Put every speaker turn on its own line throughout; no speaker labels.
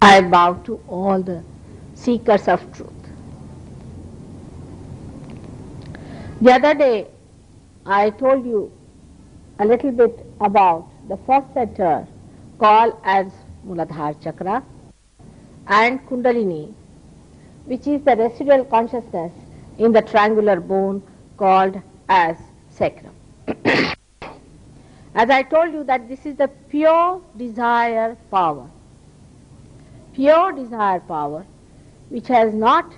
I bow to all the seekers of truth. The other day, I told you a little bit about the first center called as Mooladhara chakra and Kundalini, which is the residual consciousness in the triangular bone called as sacrum. As I told you that this is the pure desire power which has not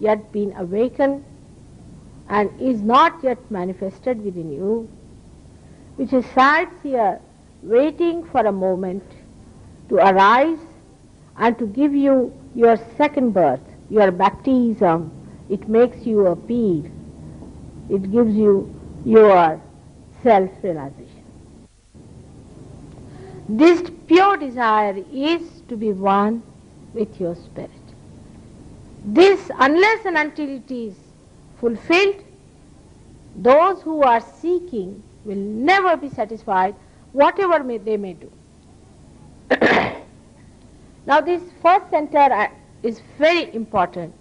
yet been awakened and is not yet manifested within you, which resides here waiting for a moment to arise and to give you your second birth, your baptism. It makes you appear. It gives you your self-realization. This pure desire is to be one with your spirit. This, unless and until it is fulfilled, those who are seeking will never be satisfied, whatever they may do. Now this first center is very important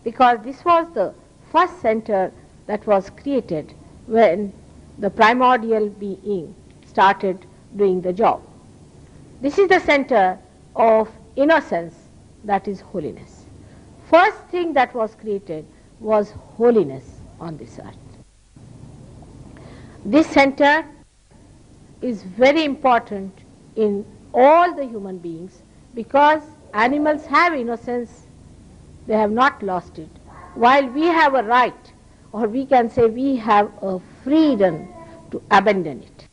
because this was the first center that was created when the primordial being started doing the job. This is the center of innocence, that is holiness. First thing that was created was holiness on this earth. This center is very important in all the human beings because animals have innocence, they have not lost it, while we have a right, or we can say we have a freedom to abandon it.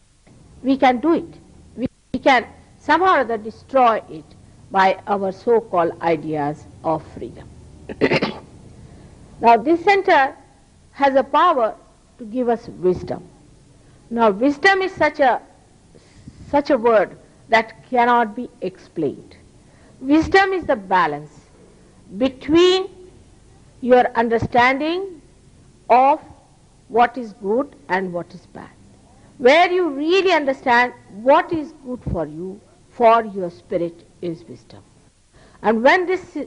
We can do it. We can somehow or other destroy it by our so-called ideas of freedom. Now this center has a power to give us wisdom. Now wisdom is such a word that cannot be explained. Wisdom is the balance between your understanding of what is good and what is bad, where you really understand what is good for you, for your spirit, is wisdom. And when this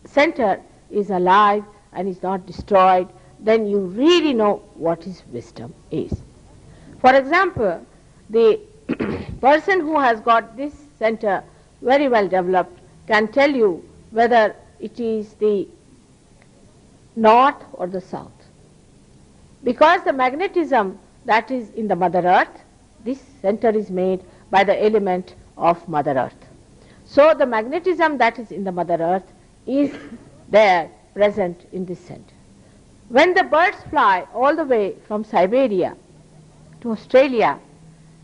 center is alive and is not destroyed, then you really know what is wisdom is. For example, the person who has got this center very well developed can tell you whether it is the north or the south. Because the magnetism that is in the Mother Earth, this center is made by the element of Mother Earth. So the magnetism that is in the Mother Earth is there present in this center. When the birds fly all the way from Siberia to Australia,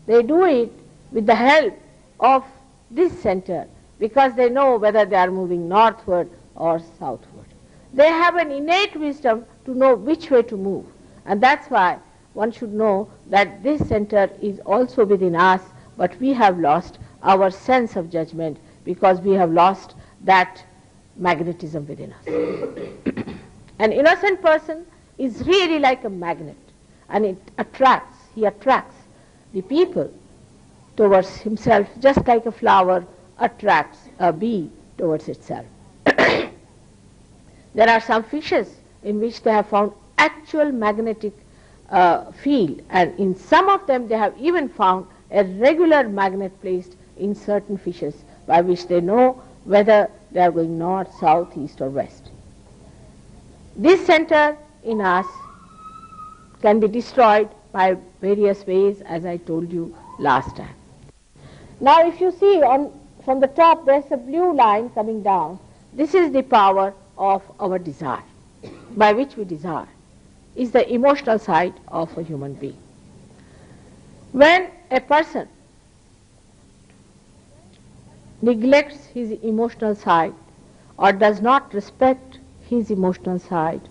they do it with the help of this center because they know whether they are moving northward or southward. They have an innate wisdom to know which way to move, and that's why one should know that this center is also within us, but we have lost our sense of judgment because we have lost that magnetism within us. An innocent person is really like a magnet, and he attracts the people towards himself, just like a flower attracts a bee towards itself. There are some fishes in which they have found actual magnetic field, and in some of them they have even found a regular magnet placed in certain fishes by which they know whether they are going north, south, east or west. This center in us can be destroyed by various ways, as I told you last time. Now if you see from the top there's a blue line coming down. This is the power of our desire, by which we desire, is the emotional side of a human being. When a person neglects his emotional side or does not respect his emotional side,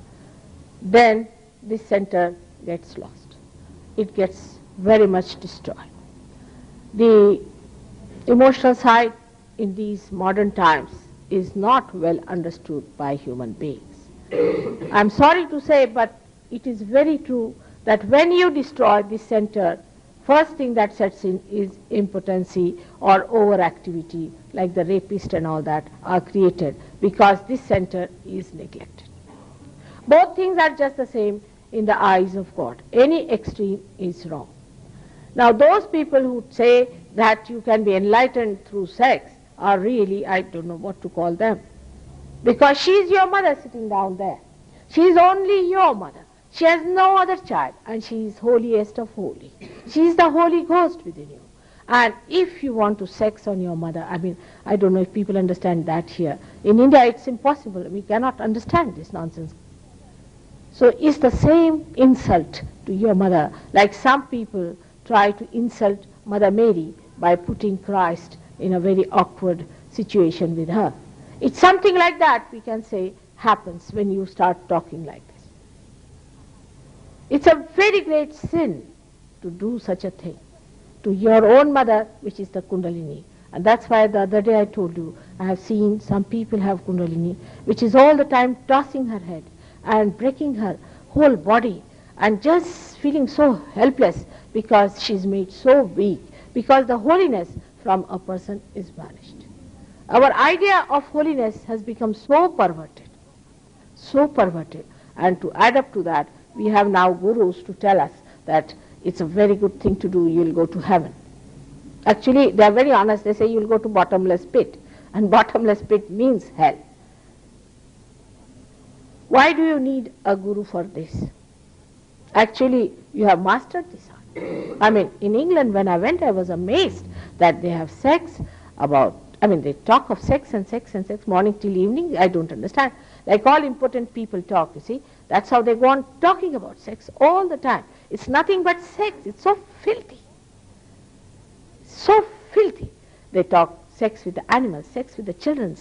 then this center gets lost. It gets very much destroyed. The emotional side in these modern times is not well understood by human beings. I'm sorry to say, but it is very true that when you destroy this center, first thing that sets in is impotency or overactivity, like the rapist and all that are created because this center is neglected. Both things are just the same in the eyes of God. Any extreme is wrong. Now those people who say that you can be enlightened through sex are really, I don't know what to call them. Because she is your mother sitting down there. She is only your mother. She has no other child, and she is holiest of holy. She is the Holy Ghost within you. And if you want to sex on your mother, I don't know if people understand that here. In India it's impossible. We cannot understand this nonsense. So it's the same insult to your mother, like some people try to insult Mother Mary by putting Christ in a very awkward situation with her. It's something like that, we can say, happens when you start talking like this. It's a very great sin to do such a thing to your own mother, which is the Kundalini. And that's why the other day I told you, I have seen some people have Kundalini, which is all the time tossing her head and breaking her whole body and just feeling so helpless because she's made so weak, because the holiness from a person is vanished. Our idea of holiness has become so perverted, and to add up to that, we have now gurus to tell us that it's a very good thing to do, you'll go to heaven. Actually, they are very honest, they say you'll go to bottomless pit, and bottomless pit means hell. Why do you need a guru for this? Actually, you have mastered this art. In England when I went, I was amazed that they have sex they talk of sex and sex and sex, morning till evening. I don't understand. Like all impotent people talk, you see. That's how they go on talking about sex all the time. It's nothing but sex. It's so filthy. So filthy. They talk sex with the animals, sex with the children,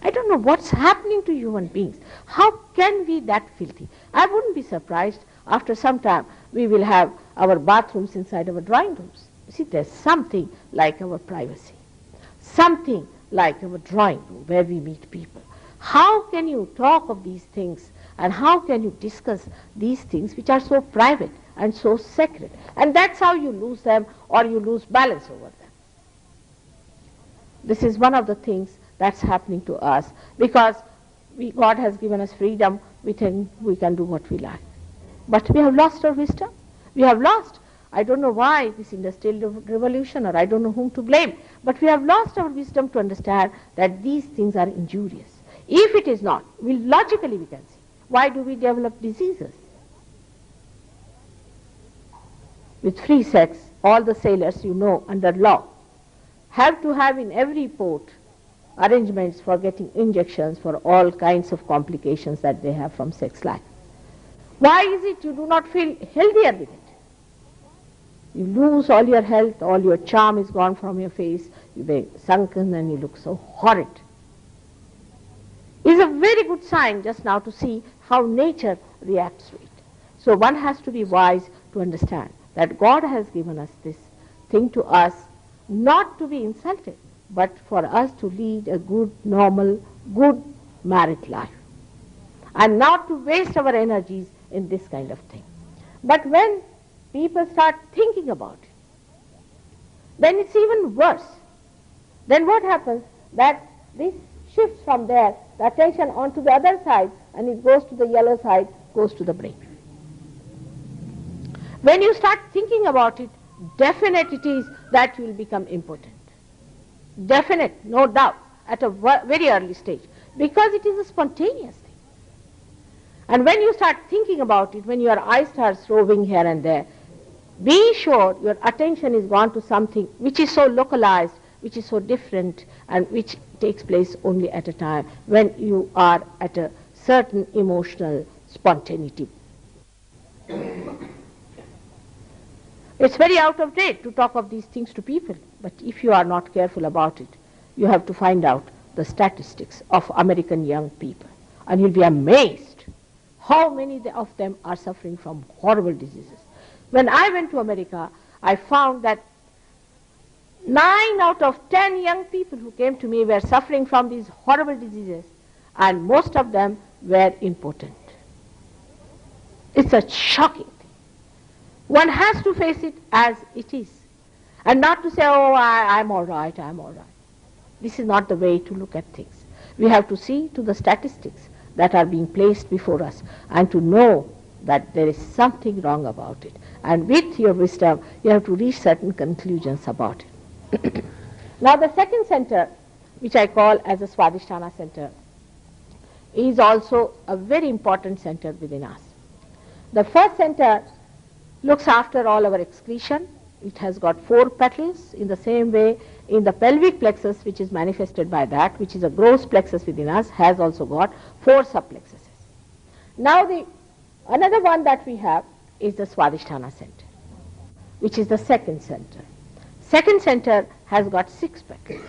I don't know what's happening to human beings. How can we that filthy? I wouldn't be surprised after some time we will have our bathrooms inside our drawing rooms. You see, there's something like our privacy. Something like our drawing room where we meet people. How can you talk of these things and how can you discuss these things which are so private and so sacred? And that's how you lose them or you lose balance over them. This is one of the things that's happening to us because God has given us freedom. We think we can do what we like. But we have lost our wisdom. We have lost. I don't know why this industrial revolution, or I don't know whom to blame, but we have lost our wisdom to understand that these things are injurious. If it is not, logically we can see, why do we develop diseases? With free sex, all the sailors, under law, have to have in every port arrangements for getting injections for all kinds of complications that they have from sex life. Why is it you do not feel healthier with it? You lose all your health, all your charm is gone from your face, you're sunken and you look so horrid. It's a very good sign just now to see how nature reacts to it. So one has to be wise to understand that God has given us this thing to us, not to be insulted, but for us to lead a good, normal, good married life. And not to waste our energies in this kind of thing. But when people start thinking about it, then it's even worse. Then what happens? That this shifts from there, the attention onto the other side, and it goes to the yellow side, goes to the brain. When you start thinking about it, definite it is that you will become impotent. Definite, no doubt, at a very early stage, because it is a spontaneous thing. And when you start thinking about it, when your eye starts roving here and there, be sure your attention is gone to something which is so localized, which is so different, and which takes place only at a time when you are at a certain emotional spontaneity. It's very out of date to talk of these things to people, but if you are not careful about it, you have to find out the statistics of American young people, and you'll be amazed how many of them are suffering from horrible diseases. When I went to America, I found that 9 out of 10 young people who came to me were suffering from these horrible diseases, and most of them were impotent. It's a shocking thing. One has to face it as it is, and not to say, oh, I'm all right, I'm all right. This is not the way to look at things. We have to see to the statistics that are being placed before us and to know that there is something wrong about it. And with your wisdom, you have to reach certain conclusions about it. Now the second center, which I call as a Swadhisthana center, is also a very important center within us. The first center looks after all our excretion. It has got 4 petals. In the same way, in the pelvic plexus, which is manifested by that, which is a gross plexus within us, has also got 4 subplexuses. Now another one that we have is the Swadhisthana center, which is the second center. Second center has got 6 petals,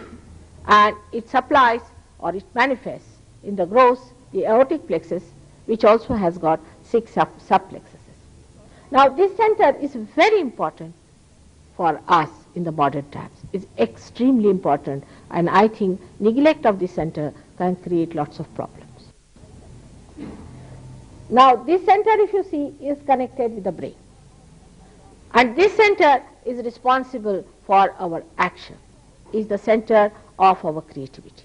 and it supplies or it manifests in the gross, the aortic plexus, which also has got 6 subplexuses. Now this center is very important for us in the modern times. It's extremely important, and I think neglect of this center can create lots of problems. Now this center, if you see, is connected with the brain, and this center is responsible for our action, is the center of our creativity.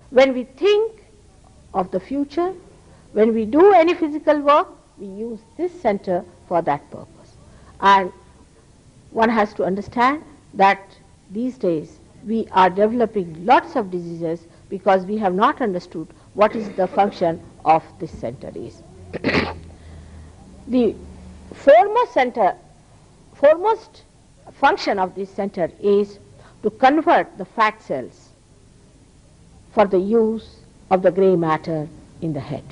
When we think of the future, when we do any physical work, we use this center for that purpose. And one has to understand that these days we are developing lots of diseases because we have not understood what is the function of this center is. The foremost function of this center is to convert the fat cells for the use of the grey matter in the head.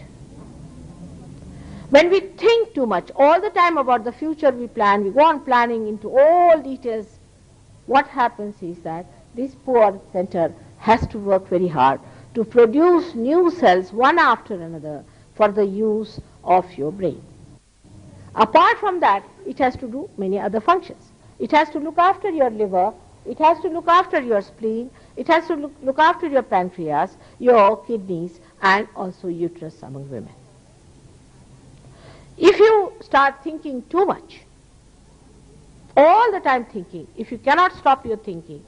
When we think too much, all the time about the future we plan, we go on planning into all details, what happens is that this poor center has to work very hard to produce new cells one after another for the use of your brain. Apart from that, it has to do many other functions. It has to look after your liver, it has to look after your spleen, it has to look after your pancreas, your kidneys, and also uterus among women. If you start thinking too much, all the time thinking, if you cannot stop your thinking,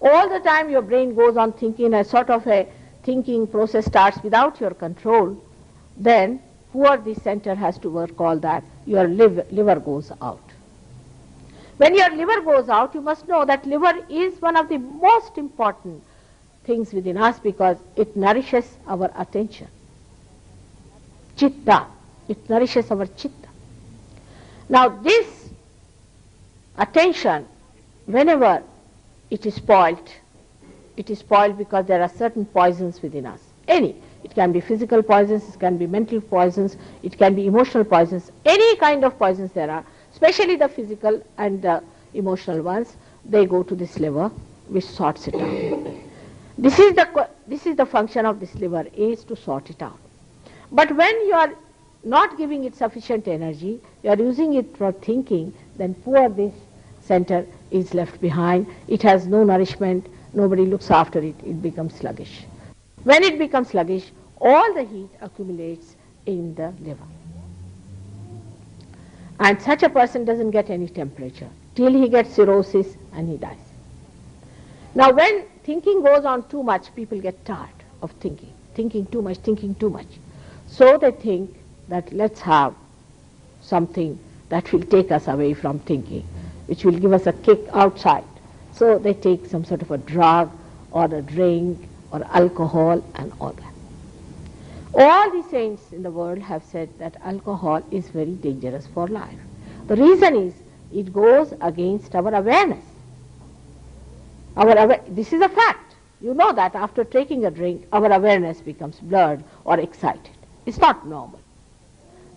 all the time your brain goes on thinking, a sort of a thinking process starts without your control, then poor this center has to work all that, your liver goes out. When your liver goes out, you must know that liver is one of the most important things within us because it nourishes our attention. Chitta. It nourishes our chitta. Now this attention, whenever it is spoiled because there are certain poisons within us. Any. It can be physical poisons, it can be mental poisons, it can be emotional poisons, any kind of poisons there are, especially the physical and the emotional ones, they go to this liver which sorts it out. This is the function of this liver, is to sort it out. But when you are not giving it sufficient energy, you are using it for thinking, then poor this center is left behind. It has no nourishment, nobody looks after it, it becomes sluggish. When it becomes sluggish, all the heat accumulates in the liver. And such a person doesn't get any temperature till he gets cirrhosis and he dies. Now when thinking goes on too much, people get tired of thinking too much. So they think that let's have something that will take us away from thinking, which will give us a kick outside. So they take some sort of a drug or a drink or alcohol and all that. All the saints in the world have said that alcohol is very dangerous for life. The reason is it goes against our awareness. This is a fact. You know that after taking a drink, our awareness becomes blurred or excited. It's not normal.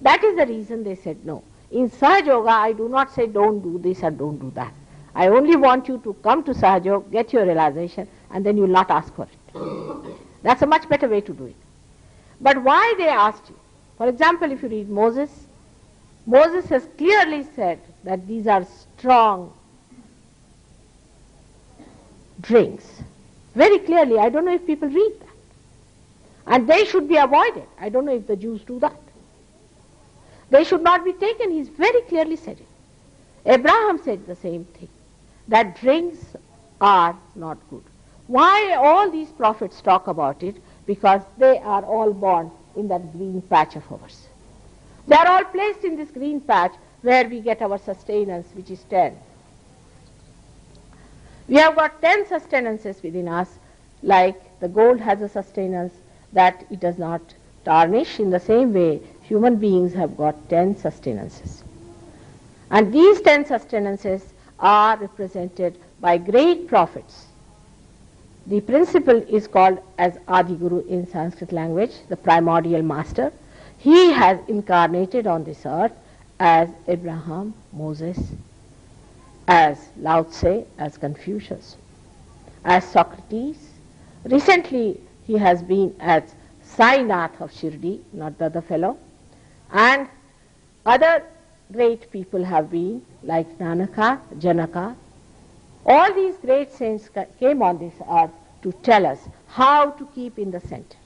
That is the reason they said no. In Sahaja Yoga, I do not say don't do this or don't do that. I only want you to come to Sahaja Yoga, get your realization, and then you will not ask for it. That's a much better way to do it. But why they asked you? For example, if you read Moses has clearly said that these are strong drinks. Very clearly, I don't know if people read that. And they should be avoided. I don't know if the Jews do that. They should not be taken. He's very clearly said it. Abraham said the same thing, that drinks are not good. Why all these prophets talk about it? Because they are all born in that green patch of ours. They are all placed in this green patch where we get our sustenance, which is 10. We have got 10 sustenances within us, like the gold has a sustenance that it does not tarnish. In the same way, human beings have got 10 sustenances. And these 10 sustenances are represented by great prophets. The principal is called as Adi Guru in Sanskrit language, the primordial master. He has incarnated on this earth as Abraham, Moses, as Lao Tse, as Confucius, as Socrates. Recently he has been as Sainath of Shirdi, not the other fellow, and other great people have been like Nanaka, Janaka. All these great saints came on this earth to tell us how to keep in the center,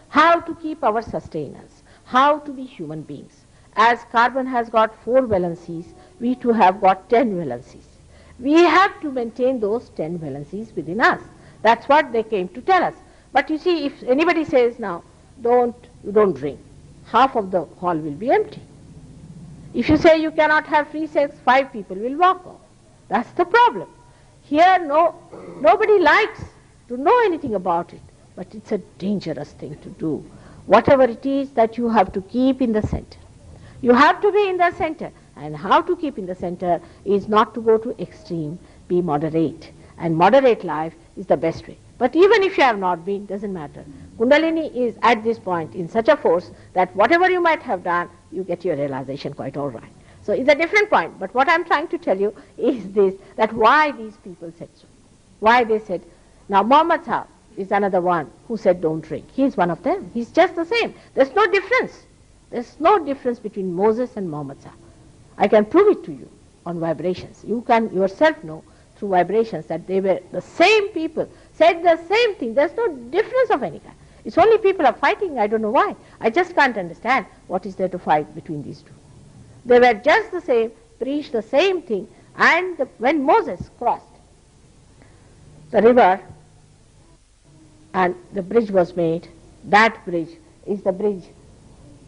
how to keep our sustenance, how to be human beings. As carbon has got 4 valencies, we too have got 10 valencies. We have to maintain those 10 valencies within us. That's what they came to tell us. But you see, if anybody says now, don't drink, half of the hall will be empty. If you say you cannot have free sex, 5 people will walk off. That's the problem. Here nobody likes to know anything about it, but it's a dangerous thing to do. Whatever it is that you have to keep in the center. You have to be in the center. And how to keep in the center is not to go to extreme, be moderate. And moderate life is the best way. But even if you have not been, doesn't matter. Kundalini is at this point in such a force that whatever you might have done, you get your realization quite all right. So it's a different point. But what I'm trying to tell you is this, that why these people said so. Why they said, now Muhammad Sahib is another one who said don't drink. He's one of them. He's just the same. There's no difference. There's no difference between Moses and Muhammad Sahib. I can prove it to you on vibrations. You can yourself know through vibrations that they were the same people, said the same thing. There's no difference of any kind. It's only people are fighting, I don't know why. I just can't understand what is there to fight between these two. They were just the same, preached the same thing, and when Moses crossed the river and the bridge was made, that bridge is the bridge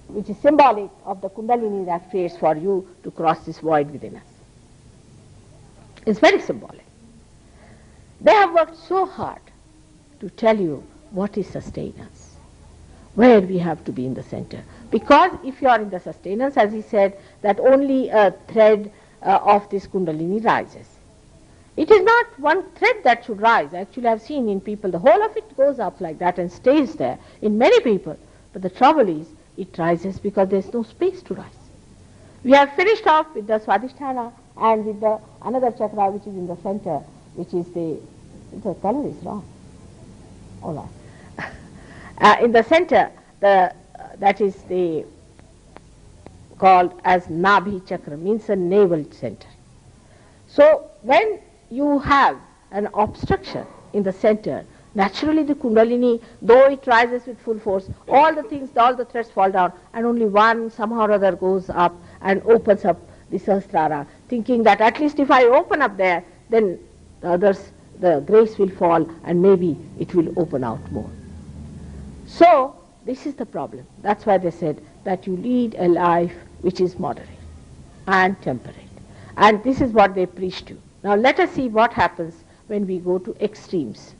which is symbolic of the Kundalini that creates for you to cross this void within us. It's very symbolic. They have worked so hard to tell you what is sustenance, where we have to be in the center. Because if you are in the sustenance, as he said, that only a thread of this Kundalini rises. It is not one thread that should rise. Actually, I've seen in people, the whole of it goes up like that and stays there in many people. But the trouble is, it rises because there's no space to rise. We have finished off with the Swadistan and with the another chakra which is in the center, which is the color is wrong. All right. In the center, that is the called as Nabhi chakra, means a navel center. So when you have an obstruction in the center, naturally the Kundalini, though it rises with full force, all the threads fall down, and only one somehow or other goes up and opens up the Sahasrara, thinking that at least if I open up there, then the others, the grace will fall and maybe it will open out more. So this is the problem. That's why they said that you lead a life which is moderate and temperate. And this is what they preach to. Now let us see what happens when we go to extremes.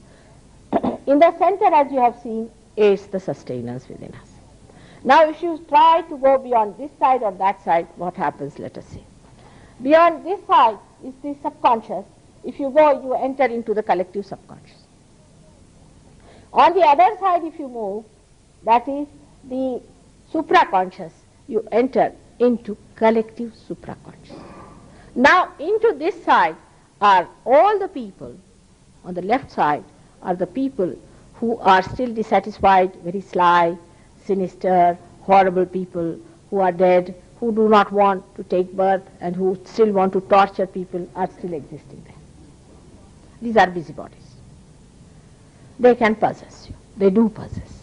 In the center, as you have seen, is the sustenance within us. Now if you try to go beyond this side or that side, what happens? Let us see. Beyond this side is the subconscious. If you go, you enter into the collective subconscious. On the other side, if you move, that is the supraconscious. You enter into collective supraconscious. Now into this side are all the people. On the left side are the people who are still dissatisfied, very sly, sinister, horrible people who are dead, who do not want to take birth and who still want to torture people are still existing there. These are busybodies. They can possess you. They do possess.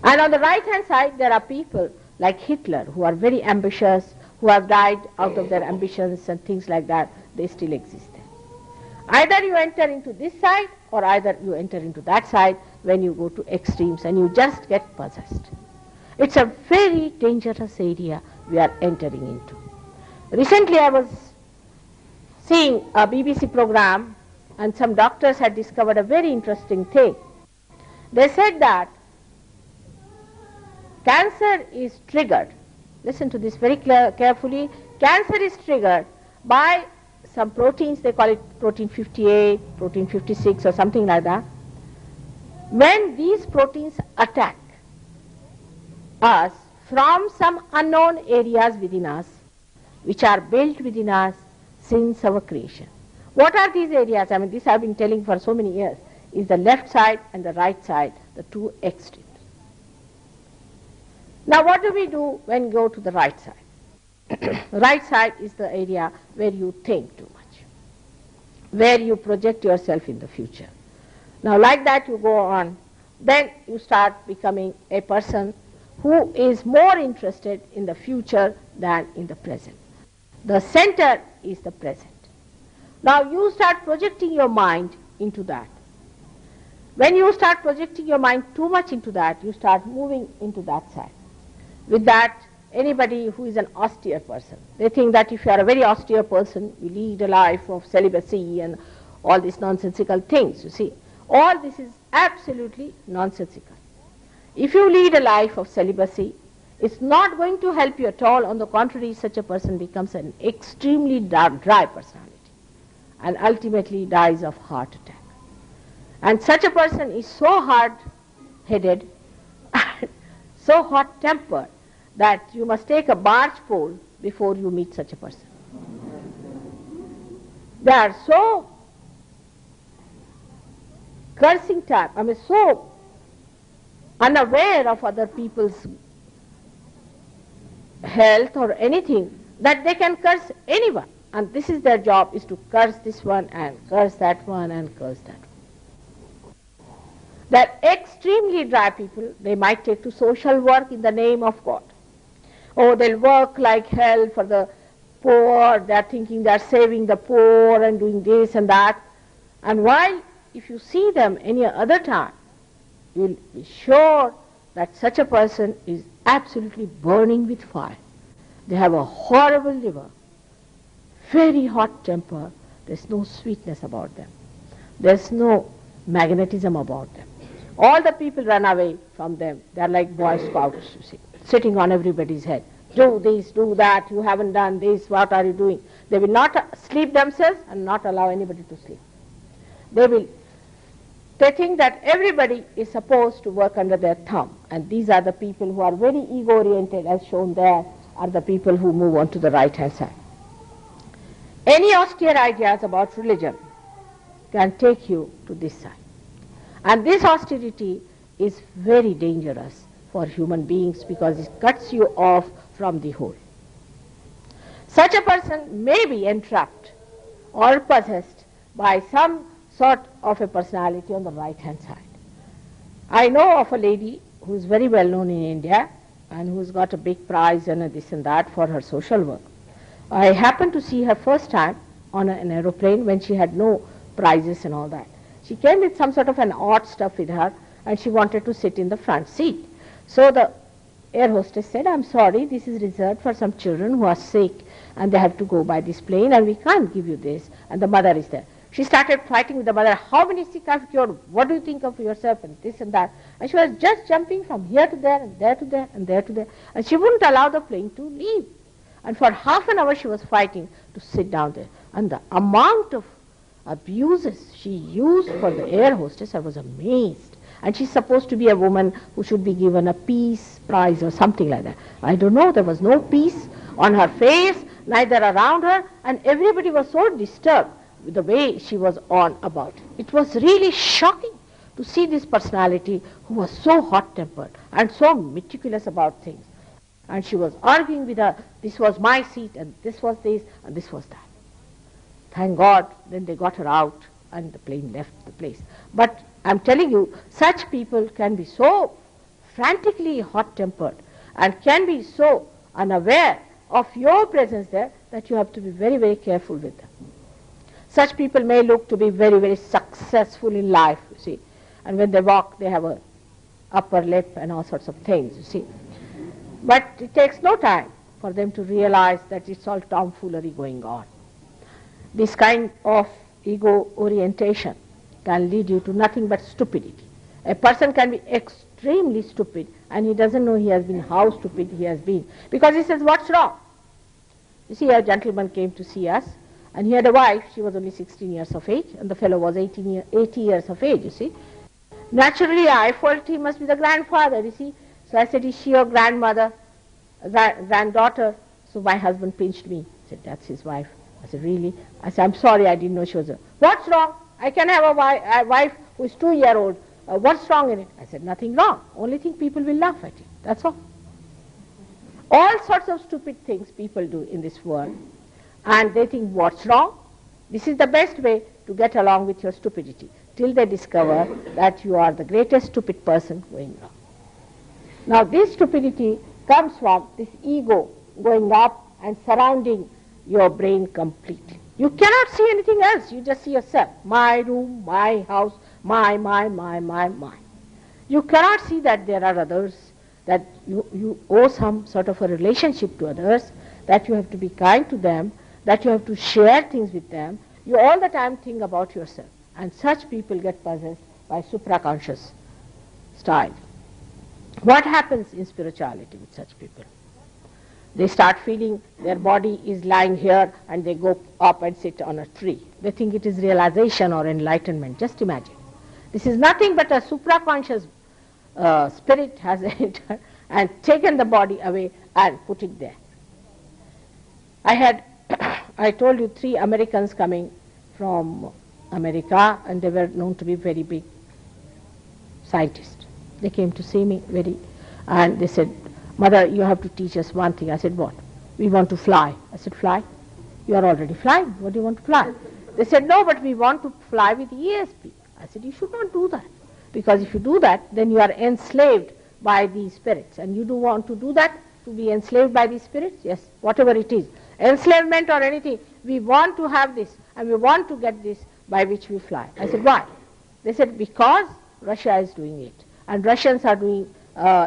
And on the right hand side there are people like Hitler who are very ambitious, who have died out of their ambitions and things like that, they still exist there. Either you enter into this side or either you enter into that side when you go to extremes and you just get possessed. It's a very dangerous area we are entering into. Recently I was seeing a BBC program and some doctors had discovered a very interesting thing. They said that cancer is triggered, listen to this very carefully, cancer is triggered by some proteins, they call it protein 58, protein 56 or something like that. When these proteins attack us from some unknown areas within us, which are built within us since our creation. What are these areas? I mean, this I've been telling for so many years, is the left side and the right side, the two extremes. Now what do we do when we go to the right side? Right side is the area where you think too much, where you project yourself in the future. Now like that you go on, then you start becoming a person who is more interested in the future than in the present. The center is the present. Now you start projecting your mind into that. When you start projecting your mind too much into that, you start moving into that side. With that, anybody who is an austere person, they think that if you are a very austere person, you lead a life of celibacy and all these nonsensical things, you see. All this is absolutely nonsensical. If you lead a life of celibacy, it's not going to help you at all. On the contrary, such a person becomes an extremely dry personality and ultimately dies of heart attack. And such a person is so hard-headed, so hot-tempered, that you must take a barge pole before you meet such a person. They are so cursing type, I mean so unaware of other people's health or anything, that they can curse anyone. And this is their job, is to curse this one and curse that one and curse that one. They're extremely dry people. They might take to social work in the name of God. Oh, they'll work like hell for the poor. They're thinking they're saving the poor and doing this and that. And while if you see them any other time, you'll be sure that such a person is absolutely burning with fire. They have a horrible liver, very hot temper. There's no sweetness about them. There's no magnetism about them. All the people run away from them. They're like Boy Scouts, you see, sitting on everybody's head. Do this, do that, you haven't done this, what are you doing? They will not sleep themselves and not allow anybody to sleep. They think that everybody is supposed to work under their thumb, and these are the people who are very ego-oriented, as shown there, are the people who move on to the right-hand side. Any austere ideas about religion can take you to this side. And this austerity is very dangerous for human beings because it cuts you off from the whole. Such a person may be entrapped or possessed by some sort of a personality on the right-hand side. I know of a lady who is very well known in India and who's got a big prize and this and that for her social work. I happened to see her first time on an aeroplane when she had no prizes and all that. She came with some sort of an odd stuff with her and she wanted to sit in the front seat. So the air hostess said, I'm sorry, this is reserved for some children who are sick and they have to go by this plane and we can't give you this. And the mother is there. She started fighting with the mother, how many sick have you cured? What do you think of yourself? And this and that. And she was just jumping from here to there and there to there and there to there. And she wouldn't allow the plane to leave. And for half an hour she was fighting to sit down there. And the amount of abuses she used for the air hostess, I was amazed. And she's supposed to be a woman who should be given a peace prize or something like that. I don't know, there was no peace on her face, neither around her, and everybody was so disturbed with the way she was on about it. It was really shocking to see this personality who was so hot-tempered and so meticulous about things. And she was arguing with her, this was my seat, and this was this, and this was that. Thank God, then they got her out, and the plane left the place. But I'm telling you, such people can be so frantically hot-tempered, and can be so unaware of your presence there that you have to be very, very careful with them. Such people may look to be very, very successful in life, you see, and when they walk they have a upper lip and all sorts of things, you see. But it takes no time for them to realize that it's all tomfoolery going on. This kind of ego orientation can lead you to nothing but stupidity. A person can be extremely stupid and he doesn't know he has been, how stupid he has been, because he says, what's wrong? You see, a gentleman came to see us and he had a wife. She was only 16 years of age and the fellow was 80 years of age, you see. Naturally, I felt he must be the grandfather, you see. So I said, is she your grandmother, granddaughter? So my husband pinched me. He said, that's his wife. I said, really? I said, I'm sorry, I didn't know she was a... What's wrong? I can have a wife who is 2-year-old. What's wrong in it? I said, nothing wrong. Only thing, people will laugh at it. That's all. All sorts of stupid things people do in this world. And they think, what's wrong? This is the best way to get along with your stupidity, till they discover that you are the greatest stupid person going wrong. Now this stupidity comes from this ego going up and surrounding your brain completely. You cannot see anything else. You just see yourself. My room, my house, my. You cannot see that there are others, that you owe some sort of a relationship to others, that you have to be kind to them, that you have to share things with them. You all the time think about yourself. And such people get possessed by supraconscious style. What happens in spirituality with such people? They start feeling their body is lying here and they go up and sit on a tree. They think it is realization or enlightenment. Just imagine. This is nothing but a supraconscious spirit has entered and taken the body away and put it there. I told you 3 Americans coming from America, and they were known to be very big scientists. They came to see me and they said, Mother, you have to teach us one thing. I said, what? We want to fly. I said, fly? You are already flying. What do you want to fly? They said, no, but we want to fly with ESP. I said, you should not do that. Because if you do that, then you are enslaved by these spirits. And you do want to do that, to be enslaved by these spirits? Yes, whatever it is. Enslavement or anything, we want to have this and we want to get this by which we fly. I said, why? They said, because Russia is doing it. And Russians are doing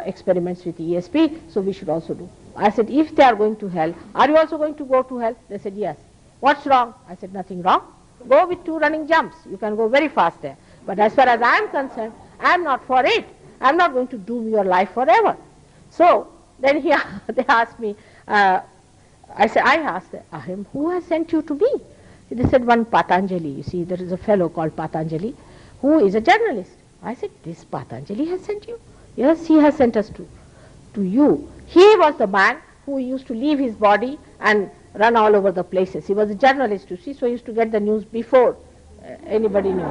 experiments with ESP, so we should also do. I said, if they are going to hell, are you also going to go to hell? They said, yes. What's wrong? I said, nothing wrong. Go with 2 running jumps. You can go very fast there. But as far as I am concerned, I am not for it. I am not going to doom your life forever. So then they asked me, I asked him, who has sent you to me? They said, one Patanjali. You see, there is a fellow called Patanjali who is a journalist. I said, this Patanjali has sent you? Yes, he has sent us to you. He was the man who used to leave his body and run all over the places. He was a journalist, you see, so he used to get the news before anybody knew.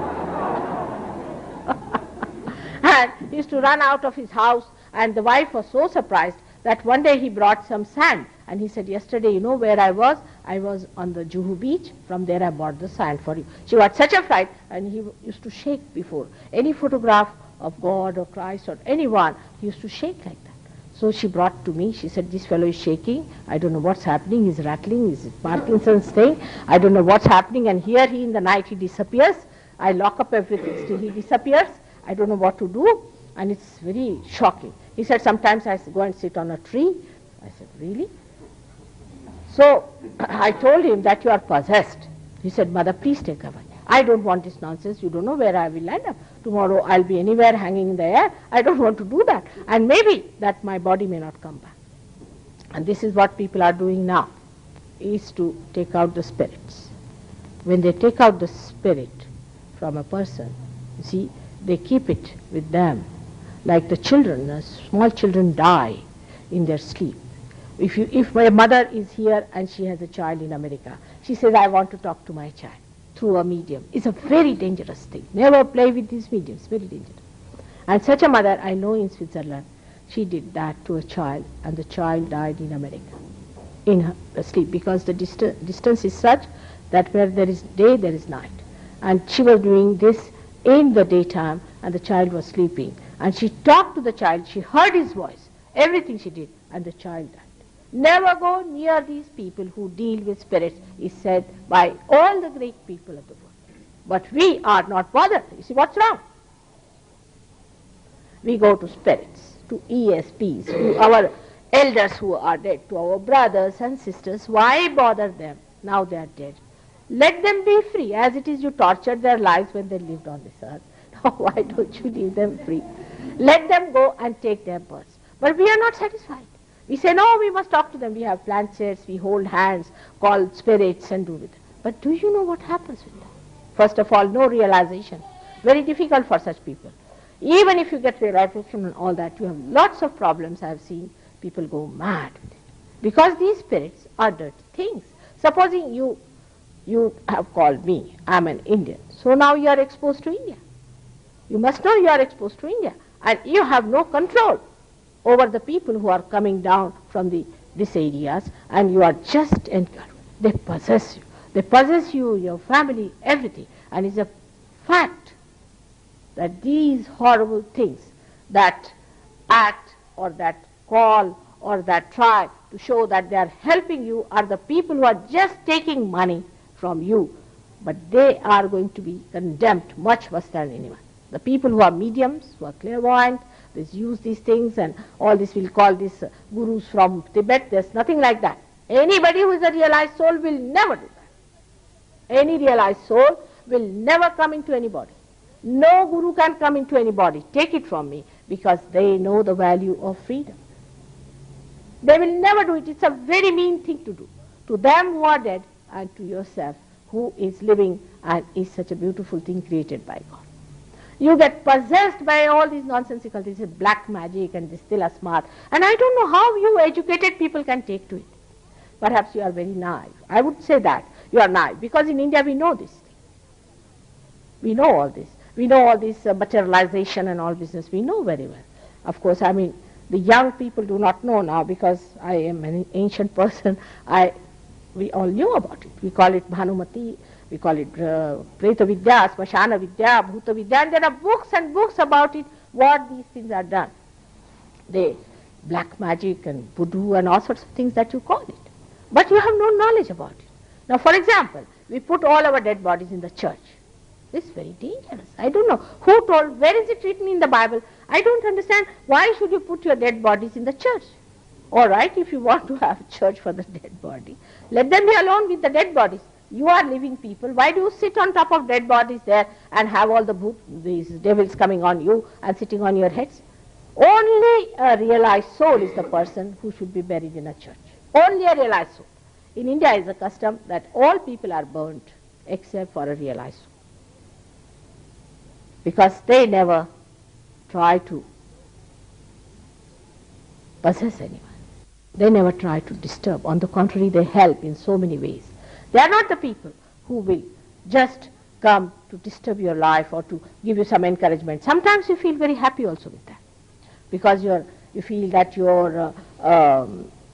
And he used to run out of his house, and the wife was so surprised that one day he brought some sand. And he said, yesterday, you know where I was? I was on the Juhu beach. From there I brought the sand for you. She got such a fright, and he used to shake before any photograph of God or Christ or anyone. He used to shake like that. So she brought to me, she said, this fellow is shaking. I don't know what's happening. He's rattling. Is it Parkinson's thing? I don't know what's happening. And here in the night he disappears. I lock up everything, still he disappears. I don't know what to do. And it's very shocking. He said, sometimes I go and sit on a tree. I said, really? So I told him that you are possessed. He said, Mother, please take cover. I don't want this nonsense. You don't know where I will land up. Tomorrow I'll be anywhere hanging in the air. I don't want to do that. And maybe that my body may not come back. And this is what people are doing now, is to take out the spirits. When they take out the spirit from a person, you see, they keep it with them. Like the children, small children die in their sleep. If my mother is here and she has a child in America, she says, I want to talk to my child through a medium. It's a very dangerous thing. Never play with these mediums, very dangerous. And such a mother I know in Switzerland, she did that to a child, and the child died in America in her sleep, because the distance is such that where there is day, there is night. And she was doing this in the daytime, and the child was sleeping. And she talked to the child, she heard his voice, everything she did, and the child died. Never go near these people who deal with spirits, is said by all the great people of the world. But we are not bothered. You see what's wrong? We go to spirits, to ESPs, to our elders who are dead, to our brothers and sisters. Why bother them? Now they are dead. Let them be free, as it is you tortured their lives when they lived on this earth. Now why don't you leave them free? Let them go and take their births. But we are not satisfied. We say, no, we must talk to them. We have planchets, we hold hands, call spirits and do with them. But do you know what happens with them? First of all, no realization. Very difficult for such people. Even if you get realization and all that, you have lots of problems. I have seen people go mad with it. Because these spirits are dirty things. Supposing you have called me, I am an Indian. So now you are exposed to India. You must know you are exposed to India. And you have no control over the people who are coming down from these areas, and you are just encouraged. They possess you. They possess you, your family, everything. And it's a fact that these horrible things that act or that call or that try to show that they are helping you are the people who are just taking money from you. But they are going to be condemned much worse than anyone. The people who are mediums, who are clairvoyant, they use these things, and all this, we'll call these gurus from Tibet. There's nothing like that. Anybody who is a realized soul will never do that. Any realized soul will never come into anybody. No guru can come into anybody. Take it from me, because they know the value of freedom. They will never do it. It's a very mean thing to do. To them who are dead and to yourself who is living and is such a beautiful thing created by God. You get possessed by all these nonsensical things, black magic and this still smart. And I don't know how you educated people can take to it. Perhaps you are very naive. I would say that. You are naive. Because in India we know this thing. We know all this. We know all this materialization and all business. We know very well. Of course, I mean, the young people do not know now, because I am an ancient person. We all knew about it. We call it Bhanumati. We call it Preta Vidya, Smashana Vidya, Bhuta Vidya, and there are books and books about it, what these things are done. They, black magic and voodoo and all sorts of things that you call it. But you have no knowledge about it. Now, for example, we put all our dead bodies in the church. This is very dangerous. I don't know. Who told, where is it written in the Bible? I don't understand. Why should you put your dead bodies in the church? All right, if you want to have a church for the dead body, let them be alone with the dead bodies. You are living people. Why do you sit on top of dead bodies there and have all these devils coming on you and sitting on your heads? Only a realized soul is the person who should be buried in a church. Only a realized soul. In India is a custom that all people are burnt except for a realized soul. Because they never try to possess anyone. They never try to disturb. On the contrary, they help in so many ways. They are not the people who will just come to disturb your life or to give you some encouragement. Sometimes you feel very happy also with that, because you feel that your,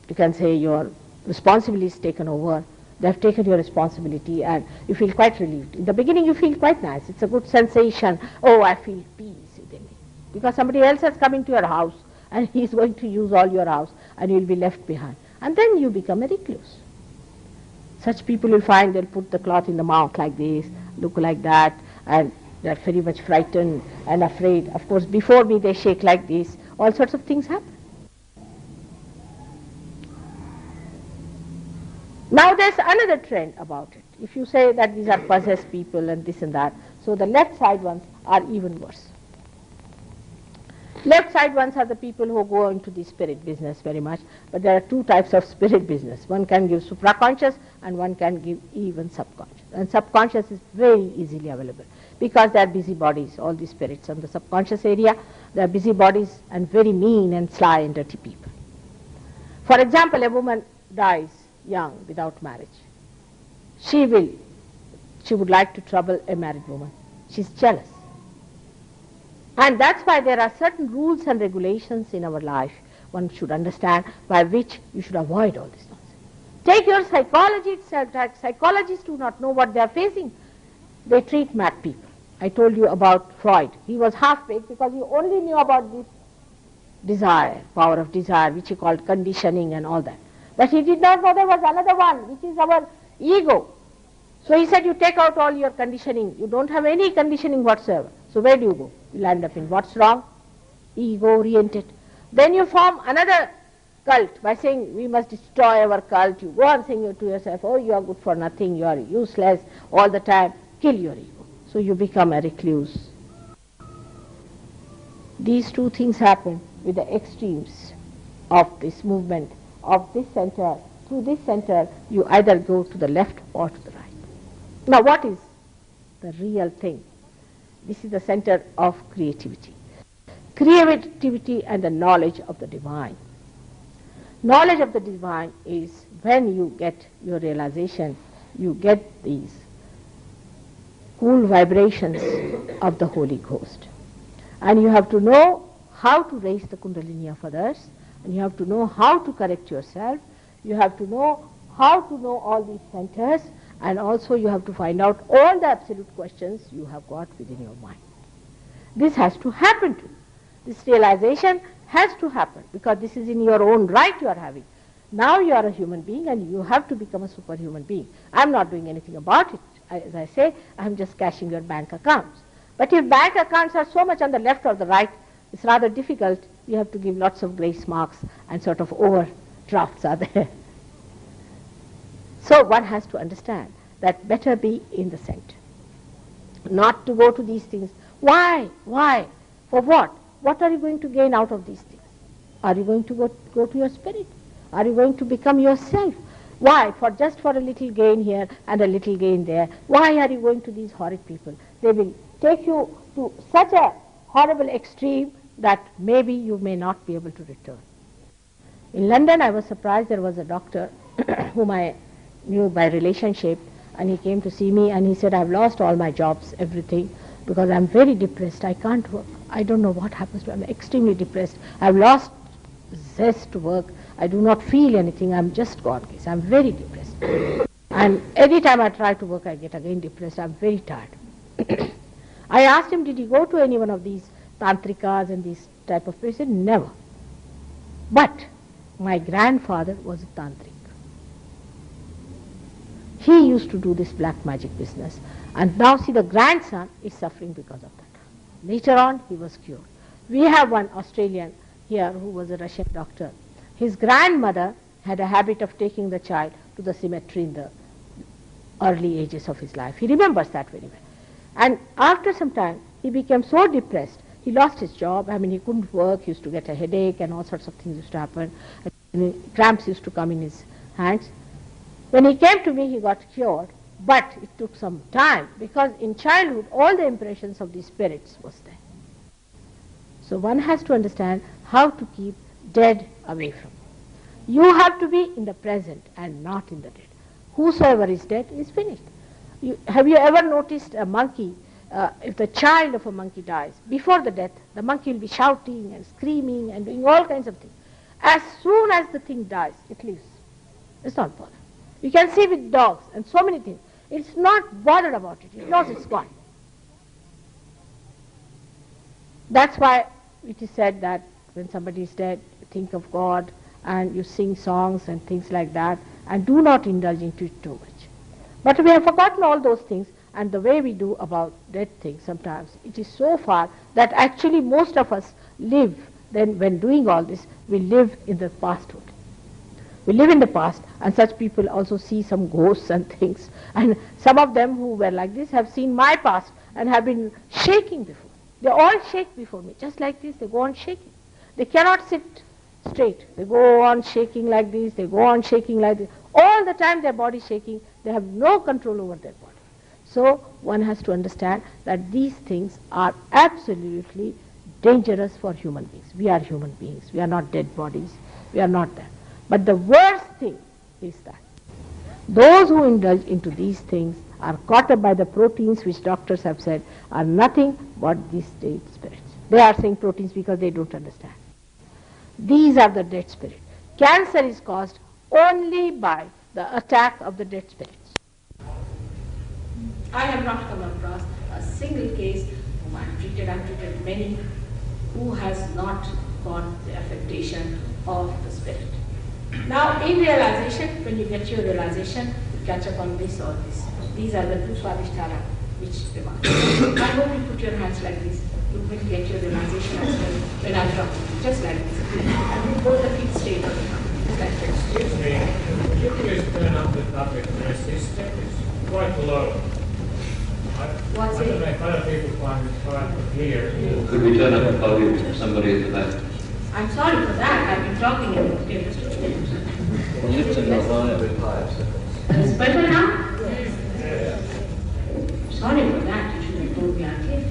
you can say, your responsibility is taken over. They have taken your responsibility and you feel quite relieved. In the beginning you feel quite nice. It's a good sensation. Oh, I feel peace within me. Because somebody else has come into your house and he is going to use all your house and you will be left behind. And then you become a recluse. Such people will find they'll put the cloth in the mouth like this, look like that, and they're very much frightened and afraid. Of course, before me they shake like this. All sorts of things happen. Now there's another trend about it. If you say that these are possessed people and this and that, so the left side ones are even worse. Left side ones are the people who go into the spirit business very much, but there are two types of spirit business. One can give supraconscious and one can give even subconscious. And subconscious is very easily available because they are busybodies, all the spirits on the subconscious area. They are busybodies and very mean and sly and dirty people. For example, a woman dies young without marriage. She would like to trouble a married woman. She's jealous. And that's why there are certain rules and regulations in our life one should understand, by which you should avoid all this nonsense. Take your psychology itself. Psychologists do not know what they are facing. They treat mad people. I told you about Freud. He was half-baked because he only knew about this desire, power of desire, which he called conditioning and all that. But he did not know there was another one, which is our ego. So he said, you take out all your conditioning. You don't have any conditioning whatsoever. So where do you go? You'll end up in what's wrong? Ego-oriented. Then you form another cult by saying, we must destroy our cult. You go on saying to yourself, oh, you are good for nothing, you are useless all the time. Kill your ego. So you become a recluse. These two things happen with the extremes of this movement, of this center. Through this center, you either go to the left or to the right. Now what is the real thing? This is the center of creativity. Creativity and the knowledge of the divine. Knowledge of the divine is when you get your realization, you get these cool vibrations of the Holy Ghost. And you have to know how to raise the Kundalini of others, and you have to know how to correct yourself, you have to know how to know all these centers, and also you have to find out all the absolute questions you have got within your mind. This has to happen to you. This realization has to happen, because this is in your own right you are having. Now you are a human being and you have to become a superhuman being. I am not doing anything about it. As I say, I am just cashing your bank accounts. But if bank accounts are so much on the left or the right, it's rather difficult. You have to give lots of grace marks and sort of overdrafts are there. So one has to understand that better be in the center. Not to go to these things. Why? Why? For what? What are you going to gain out of these things? Are you going to go to your spirit? Are you going to become yourself? Why? Just for a little gain here and a little gain there. Why are you going to these horrid people? They will take you to such a horrible extreme that maybe you may not be able to return. In London, I was surprised. There was a doctor whom I knew by relationship, and he came to see me and he said, I've lost all my jobs, everything, because I'm very depressed. I can't work. I don't know what happens to me. I'm extremely depressed. I've lost zest to work. I do not feel anything. I'm just gone case. I'm very depressed. And every time I try to work, I get again depressed. I'm very tired. I asked him, did he go to any one of these tantrikas and these type of places? He said, never. But my grandfather was a tantric. He used to do this black magic business. And now see, the grandson is suffering because of that. Later on, he was cured. We have one Australian here who was a Russian doctor. His grandmother had a habit of taking the child to the cemetery in the early ages of his life. He remembers that very well. And after some time, he became so depressed, he lost his job. I mean, he couldn't work, he used to get a headache and all sorts of things used to happen. And cramps used to come in his hands. When he came to me, he got cured, but it took some time, because in childhood, all the impressions of these spirits was there. So one has to understand how to keep dead away from. You have to be in the present and not in the dead. Whosoever is dead is finished. Have you ever noticed a monkey, if the child of a monkey dies, before the death, the monkey will be shouting and screaming and doing all kinds of things. As soon as the thing dies, it leaves. It's not bothered. You can see with dogs and so many things. It's not bothered about it. It knows it's gone. That's why it is said that when somebody is dead, think of God and you sing songs and things like that, and do not indulge into it too much. But we have forgotten all those things, and the way we do about dead things sometimes, it is so far that actually most of us live, then when doing all this, we live in the pasthood. We live in the past, and such people also see some ghosts and things. And some of them who were like this have seen my past and have been shaking before. They all shake before me, just like this, they go on shaking. They cannot sit straight. They go on shaking like this, they go on shaking like this. All the time their body is shaking, they have no control over their body. So one has to understand that these things are absolutely dangerous for human beings. We are human beings, we are not dead bodies, we are not that. But the worst thing is that those who indulge into these things are caught up by the proteins which doctors have said are nothing but these dead spirits. They are saying proteins because they don't understand. These are the dead spirits. Cancer is caused only by the attack of the dead spirits. I have not come across a single case whom I have treated. I have treated many who has not got the affectation of the spirit. Now in realization, when you get your realization, you catch up on this or this. These are the two Swadisthana which demand. I hope you put your hands like this. You will get your realization as well when I'm talking, just like this. And we both the feet straight on the ground. Like this.
Excuse me, could you please turn up the topic? My system is quite low.
What's
I don't
it?
know if other people find it hard to hear.
Could we turn up the volume to somebody at the back?
I'm sorry for that. I've been talking in the papers to students.
Lifting the volume a bit higher.
It's better now? Sorry for that. You should have told me earlier.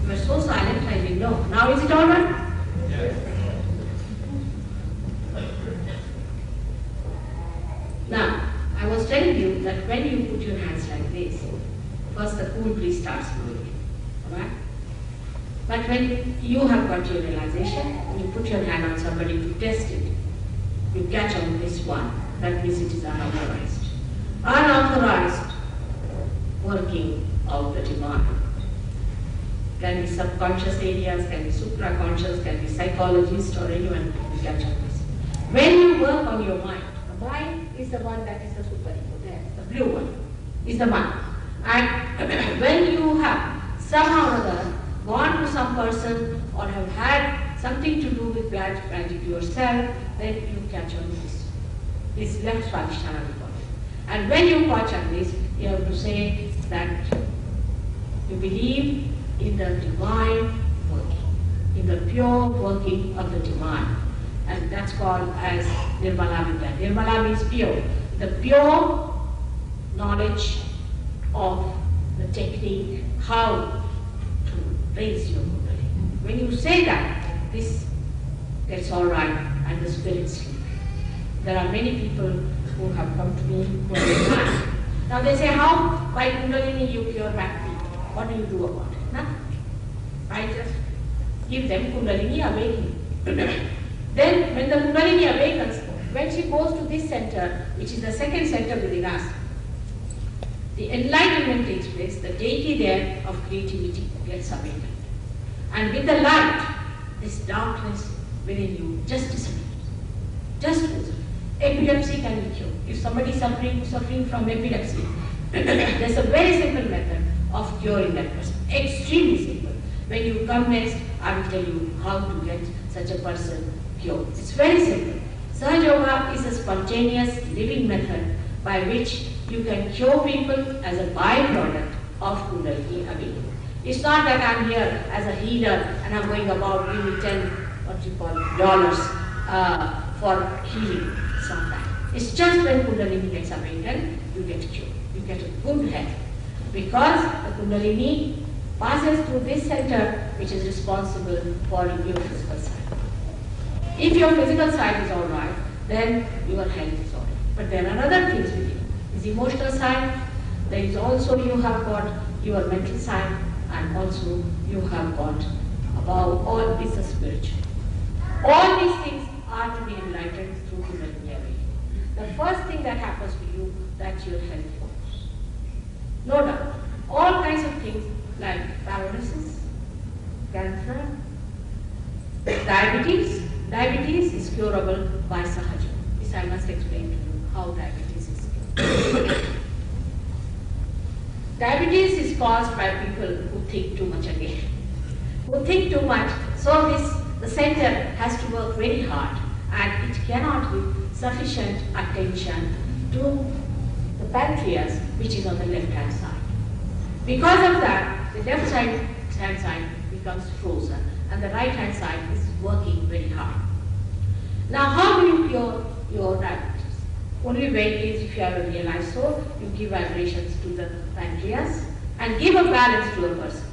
You were so silent, I didn't know. Now is it all right? Now, I was telling you that when you put your hands like this, first the cool breeze starts blowing. Alright? But when you have got your realization, when you put your hand on somebody to test it, you catch on this one. That means it is unauthorized. Unauthorized working of the demand. Can be subconscious areas, can be supraconscious, can be psychologist or anyone who catch on this. When you work on your mind, the mind is the one that is the superego there, the blue one is the mind. And when you have somehow or other gone to some person or have had something to do with magic yourself, then you catch on this. This left Swadhisthana report. And when you catch on this, you have to say that you believe in the divine working, in the pure working of the divine. And that's called as Nirmala Vidya. Nirmala means pure. The pure knowledge of the technique, how to raise your Kundalini. When you say that, this gets all right and the spirit sleep. There are many people who have come to me who are blind. Now they say, how by Kundalini you cure back pain? What do you do about it? Nothing. I just give them Kundalini awakening. Then when the Kundalini awakens, when she goes to this center, which is the second center within us, the enlightenment takes place, the deity there of creativity gets awakened. And with the light, this darkness within you just disappears. Just goes away. Epilepsy can be cured. If somebody is suffering from epilepsy, there's a very simple method of curing that person. Extremely simple. When you come next, I will tell you how to get such a person cured. It's very simple. Sahaja Yoga is a spontaneous living method by which you can cure people as a byproduct of Kundalini awakening. It's not that I'm here as a healer and I'm going about giving me $10 for healing. It's not that. It's just when Kundalini gets awakened, you get cured. You get a good health. Because the Kundalini passes through this center which is responsible for your physical side. If your physical side is all right, then your health is all right. But there are other things with you. There's emotional side, there is also you have got your mental side, and also you have got above all is the spiritual. All these things are to be enlightened through Kundalini awakening. The first thing that happens to you, that your health improves. No doubt. All kinds of things like paralysis, cancer, diabetes. Diabetes is curable by Sahaja. This I must explain to you how diabetes is cured. Diabetes is caused by people who think too much again. Who think too much, so the center has to work very hard and it cannot give sufficient attention to the pancreas which is on the left hand side. Because of that, the left hand side becomes frozen and the right hand side is working very hard. Now how do you cure your diabetes? Only way is if you have a realized soul, you give vibrations to the pancreas and give a balance to a person.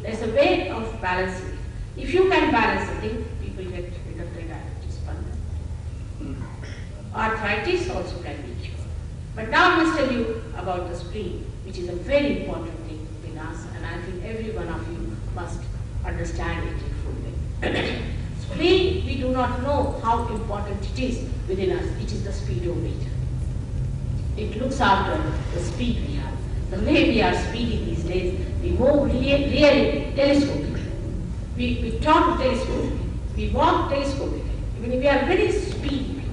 There's a way of balancing it. If you can balance the thing, people get rid of their diabetes. Arthritis also can be cured. But now I must tell you about the spleen, which is a very important thing in us, and I think every one of you must understand it in full way. Spleen, we do not know how important it is within us. It is the speedometer. It looks after the speed we have. The way we are speeding these days, we move really telescopically. We talk telescopically. We walk telescopically.
Even if we are very speedy people.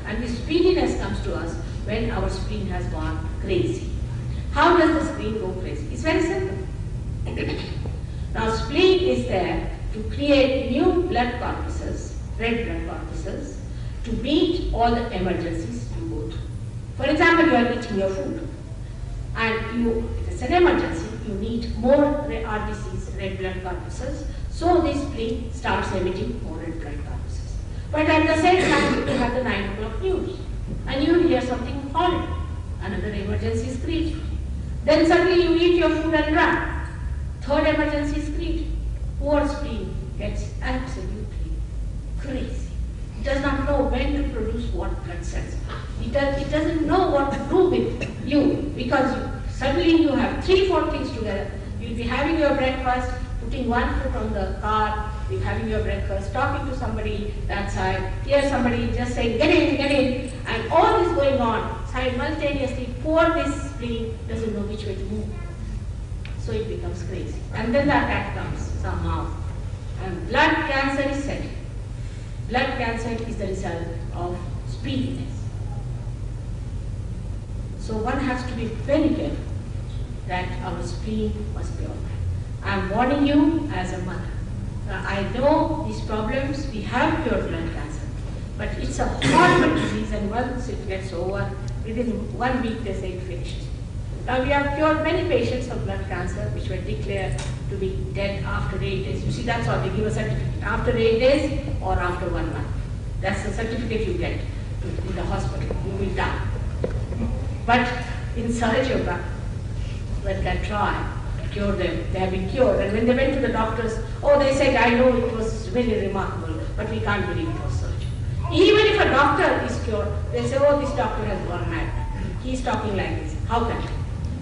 And this speediness comes to us when our spleen has gone crazy. How does the spleen go crazy? It's very simple. Now spleen is there to create new blood corpuscles, red blood corpuscles, to meet all the emergencies you go through. For example, you are eating your food and it's an emergency, you need more RBCs, red blood corpuscles, so this spleen starts emitting more red blood corpuscles. But at the same time, you have the 9 o'clock news and you hear something horrid, another emergency is created. Then suddenly you eat your food and run. Third emergency is created. Poor spleen gets absolutely crazy. It does not know when to produce what blood cells. It doesn't know what to do with you because suddenly you have 3-4 things together. You'll be having your breakfast, putting one foot on the car, you're having your breakfast, talking to somebody that side, hear somebody just saying, get in, and all this going on simultaneously. Poor this spleen doesn't know which way to move. So it becomes crazy. And then the attack comes somehow. And blood cancer is set. Blood cancer is the result of speediness. So one has to be very careful that our spleen must be all right. I'm warning you as a mother. I know these problems, we have cured blood cancer, but it's a horrible disease, and once it gets over, within 1 week they say it finishes. Now we have cured many patients of blood cancer which were declared to be dead after 8 days. You see, that's how they give a certificate. After 8 days or after 1 month. That's the certificate you get in the hospital. You will die. But in Sahaj Yoga, one can try to cure them. They have been cured. And when they went to the doctors, they said, I know it was really remarkable, but we can't believe it was surgery. Even if a doctor is cured, they say, this doctor has gone mad. He's talking like this. How can he?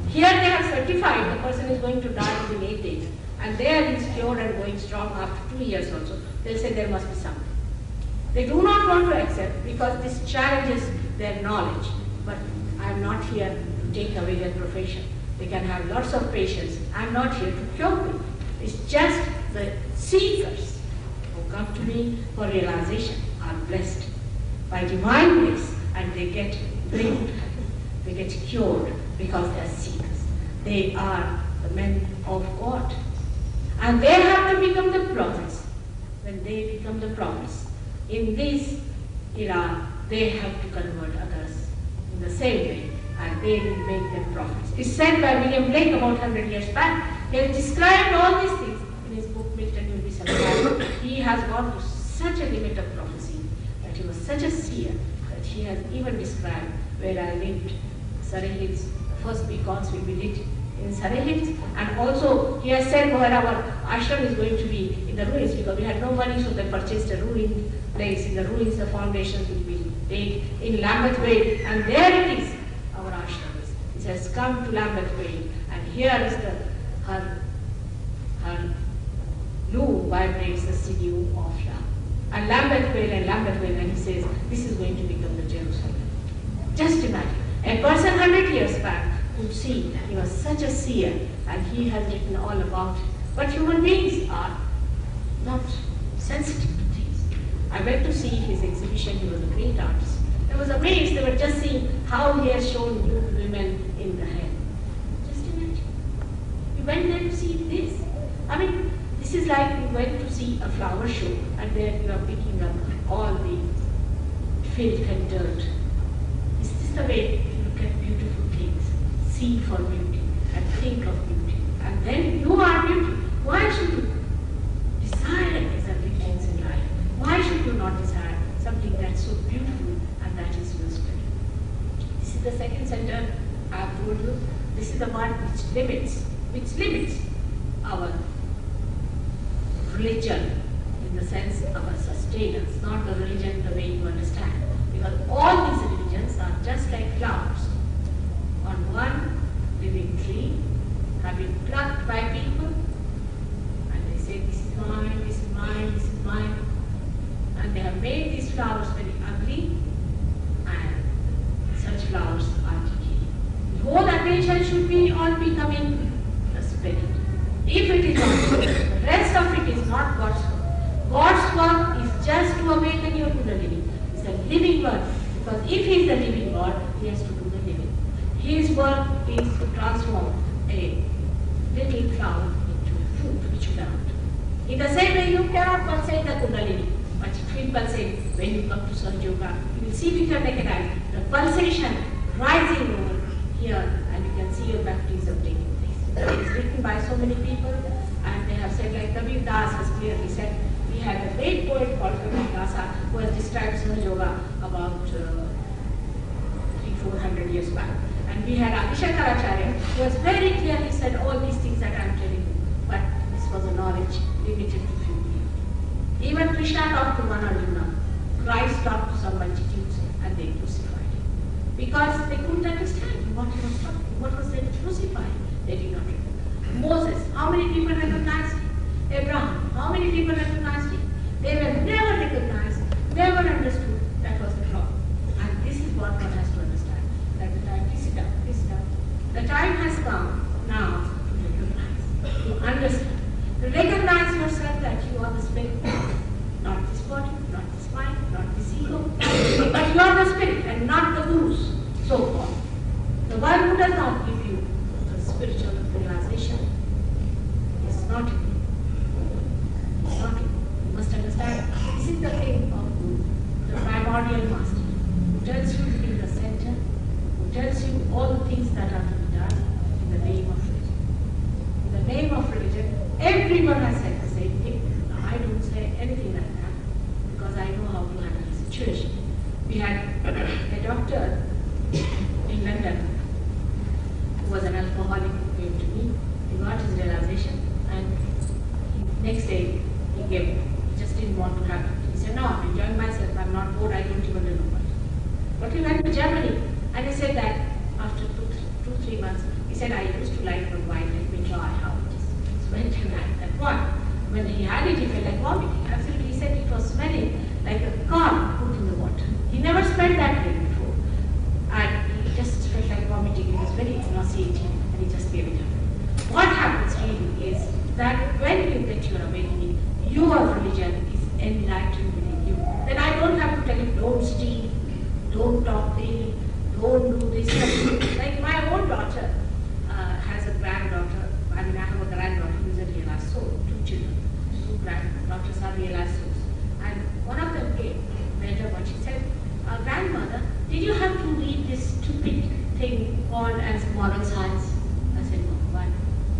Here they have certified the person is going to die within 8 days. And there he's cured and going strong after 2 years also. They'll say there must be something. They do not want to accept because this challenges their knowledge. But I'm not here to take away their profession. They can have lots of patients. I'm not here to cure them. It's just the seekers who come to me for realization are blessed by divine grace, and they get brilliant. They get cured because they are seekers. They are the men of God. And they have to become the prophets. When they become the prophets, in this era, they have to convert others in the same way, and they will make them prophets. It's said by William Blake about 100 years back. He has described all these things in his book, Milton Will Be Survived. He has gone to such a limit of prophecy that he was such a seer that he has even described where I lived, Surrey Hills. The first beacons will be lit in Surrey Hills, and also he has said where our ashram is going to be in the ruins, because we had no money, so they purchased a ruined place. In the ruins, the foundations will be laid in Lambeth Vale, and there it is, our ashram is. It has come to Lambeth Vale, and here is her loo vibrates the sinew of love. And Lambeth Vale, and he says, this is going to become the Jerusalem. Just imagine, a person 100 years back could see, he was such a seer, and he has written all about it. But human beings are not sensitive to things. I went to see his exhibition. He was a great artist. I was amazed. They were just seeing how he has shown nude women in the hair. Just imagine. You went there to see this. I mean, this is like you went to see a flower show, and there you are picking up all the filth and dirt. Is this the way you look at beautiful things? See for beauty and think of beauty. And then you are beauty. Why should you desire exotic things in life? Why should you not desire something that's so beautiful and that is your spirit? This is the second center I have told you. This is the one which limits our religion in the sense of a sustenance, not the religion the way you understand. Because all these religions are just like flowers on one living tree, have been plucked by people, and they say, this is mine, this is mine, this is mine. And they have made these flowers very ugly, and such flowers are decaying. The whole attention should be on becoming a spirit. If it is not, the rest of it is not God's work. God's work is just to awaken your living word. Because if he is the living God, he has to do the living. His work is to transform a little cloud into a fruit which you cannot. In the same way, you cannot pulsate the Kundalini, but it will pulsate when you come to Surge Yoga. You will see with your naked eyes the pulsation rising over here, and you can see your baptism taking place. It is written by so many people, and they have said, like Kabir Das has clearly said, we had a great poet called Kabir Das who has described Surge Yoga about 300-400 years back. And we had Shankaracharya who has very clearly said all these things that I am telling you, but this was a knowledge limited to few people. Even Krishna talked to one Arjuna, Christ talked to some multitudes, and they crucified him. Because they couldn't understand what he was talking, what was there to crucify. They did not recognize. Moses, how many people recognized him? Abraham, how many people recognized him? They were never recognized, never understood that was the problem. And this is what one has to understand. That the time, sit down. The time has come now to recognize, to understand, to recognize yourself that you are the spirit, not this body, not this mind, not this ego, but you are the spirit and not the gurus, so-called. The one who does not give you the spiritual realization is not you. It's not you. You must understand, this is the thing of Guru, the primordial master, who tells you to be the center, who tells you all the things that are to be done in the name of religion. In the name of religion, everyone has said the same thing. Now, I don't say anything like that because I know how to handle the situation. We had a doctor in London who was an alcoholic who came to me. He got his realization, and next day he gave it. He just didn't want to have it. He said, no, I'm enjoying myself, I'm not bored, I don't even know what. But he went to Germany, and he said that after 2-3 months, he said, I used to like one wine, let me try how it is. So went and had that one. When he had it, he felt like vomiting. Absolutely, he said it was smelling like a corn put in the water. He never smelled that way before. And he just felt like vomiting. It was very nauseating, and he just gave it up. What happens really is that when you get your awakening, your religion is enlightened within you. Then I don't have to tell you, don't steal, don't talk daily, don't do this. Like my own daughter has a granddaughter. I mean, I have a granddaughter who is a realized soul, 2 children. 2 granddaughters are realized souls. And one of them came later, but she said, grandmother, did you have to read this stupid thing called as moral science? I said, no, why?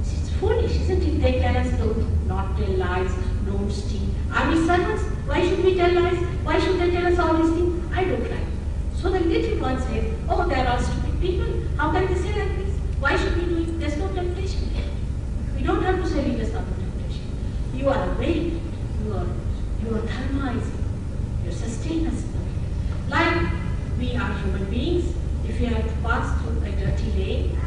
It's foolish, isn't it? They tell us don't not tell lies, don't steal. Are we servants? Why should we tell lies? Why should they tell us all these things? I don't like it. So the little one says, oh, they are all stupid people. How can they say like this? Why should we do it? There's no temptation. We don't have to say we just have no temptation. You are awake. You are dharmaizing. You sustain us. Like we are human beings. If we have to pass through a dirty lane,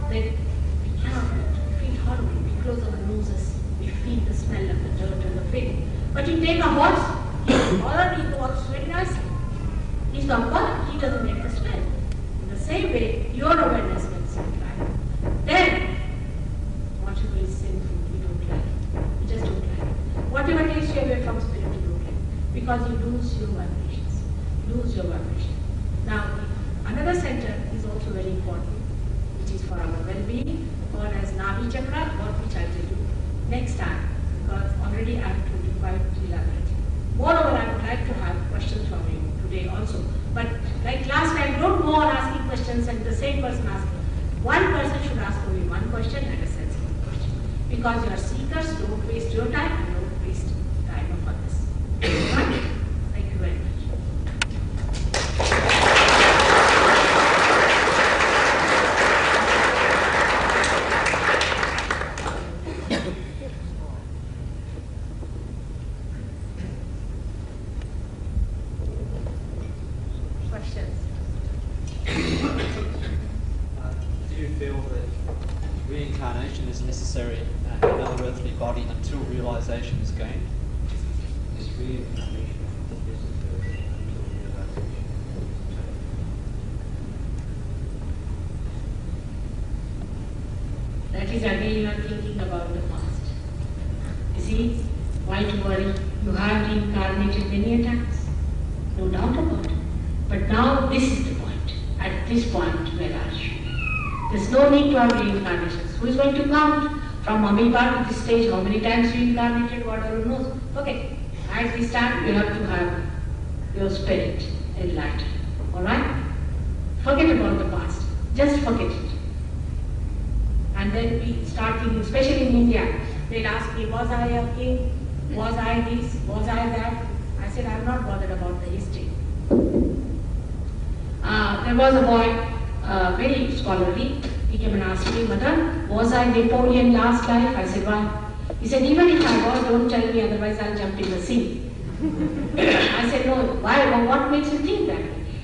then we cannot do it. We feel horrible. We close our noses. We feel the smell of the dirt and the filth. But you take a horse, he already walks very nicely. He's not bothered. He doesn't make the smell. In the same way, your awareness will simplify. Then, whatever is sinful, we don't like it. We just don't like it. Whatever takes you away from spirit, you don't like it. Because you lose your vibrations. Lose your vibration. Now, another center is also very important, which is for our well-being, called as Nabhi chakra, which I'll tell you next time, because already I have told you quite elaborately. Moreover, I would like to have questions from you today also. But like last time, don't go on asking questions and the same person asking. One person should ask only one question and a sensible question. Because you are seekers, don't waste your time and don't waste time of others. Right? Thank you very much.
Reincarnation is necessary in another earthly body until realization is gained.
Is reincarnation necessary until realization?
That is again you are thinking about the past. You see, why to worry? You have reincarnated many times. no doubt about it. But now this is the point. At this point, where are you? There's no need to have reincarnations. Who is going to count from amoeba to this stage, how many times you incarnated, God alone knows. Okay, at this time you have to have your spirit enlightened. Alright? Forget about the past. Just forget it. And then we start thinking, especially in India, they'll ask me, was I a king? Was I this? Was I that? I said, I'm not bothered about the history. There was a boy, very scholarly. He came and asked me, Mother, was I Napoleon last life? I said, why? He said, even if I was, don't tell me, otherwise I'll jump in the sea. I said, no, why? Well, what makes you think that?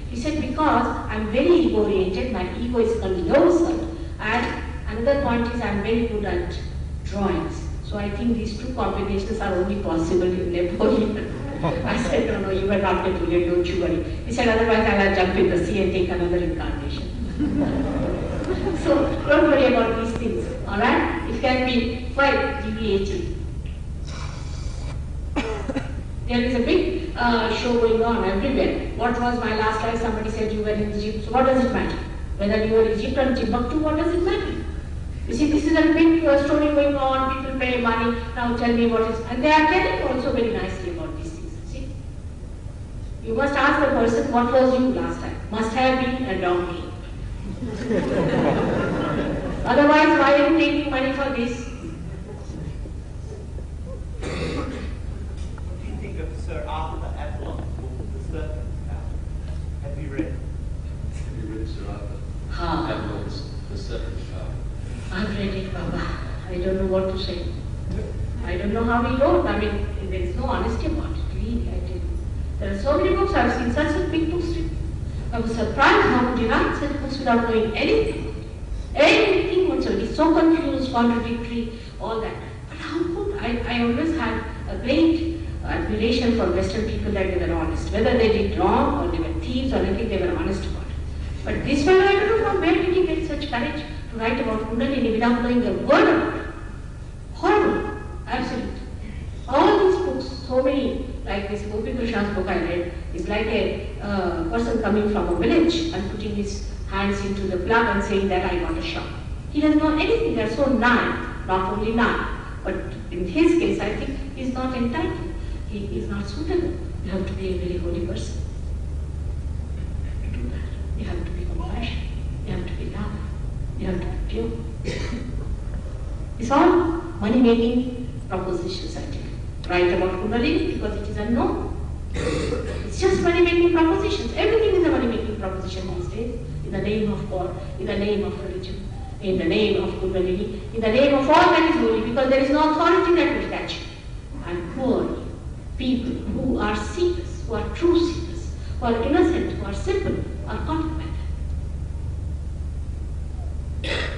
He said, because I'm very ego-oriented, my ego is colossal, and another point is I'm very good at drawings. So I think these two combinations are only possible in Napoleon. I said, no, you are not Napoleon, don't you worry. He said, otherwise I'll jump in the sea and take another incarnation. So don't worry about these things, alright? It can be quite deviating. There is a big show going on everywhere. What was my last life? Somebody said you were in Egypt. So what does it matter? Whether you were in Egypt or Timbuktu, what does it matter? You see, this is a big story going on. People pay money. Now tell me what is. And they are telling also very nicely about these things. See? You must ask the person, what was you last time? Must have been a donkey. Otherwise, why are you taking money for this?
Sir, after the epilogue, the serpent power. Have you read?
Have you read Sir Arthur?
Ah.
The serpent power.
I've read it, Baba. I don't know what to say. I don't know how he wrote. I mean, there is no honesty about it. Really, I tell you. There are so many books. I've seen such a big books. I was surprised how could he write such books without knowing anything. Anything whatsoever. He's so confused, contradictory, all that. But how could I always had a great admiration for Western people that they were honest. Whether they did wrong or they were thieves or anything, they were honest about it. But this fellow, I don't know from where did he get such courage to write about Kundalini without knowing a word about it. Horrible. Absolutely. All these books, so many, like this Gopi Krishna's book I read, is like a person coming from a village and putting his hands into the plug and saying that I got a shock. He doesn't know anything. They're so naive, not only naive, but in his case, I think he's not entitled. He is not suitable. You have to be a very holy person to do that. You have to be compassionate. You have to be love. You have to be pure. It's all money-making propositions, I think. Write about Kundalini because it is unknown. It's just money-making propositions. Everything is a money-making proposition these days. In the name of God, in the name of religion, in the name of Kundalini, in the name of all that is holy, because there is no authority that will catch you. And poor people who are seekers, who are true seekers, who are innocent, who are simple, are caught by that.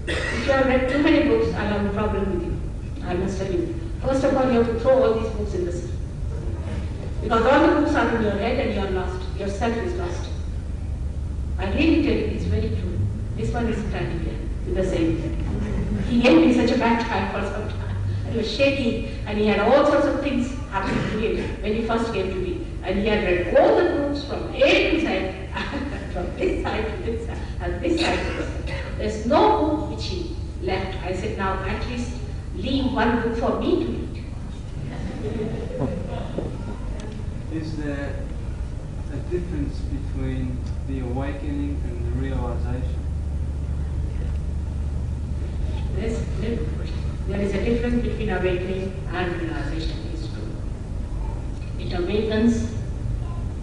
If you have read too many books, I'll have a problem with you. I must tell you. First of all, you have to throw all these books in the sea. Because all the books are in your head and you are lost. Yourself is lost. I really tell you, it's very true. This one is standing here with the same thing. He gave me such a bad time for some time. He was shaking and he had all sorts of things happening to him when he first came to me. And he had read all the books from A to Z, from this side to this side, and this side to this side. There's no book which he left. I said, now at least leave one book for me to read.
Is there a difference between the awakening and the realization?
There is a difference between awakening and realization. It's true. It awakens,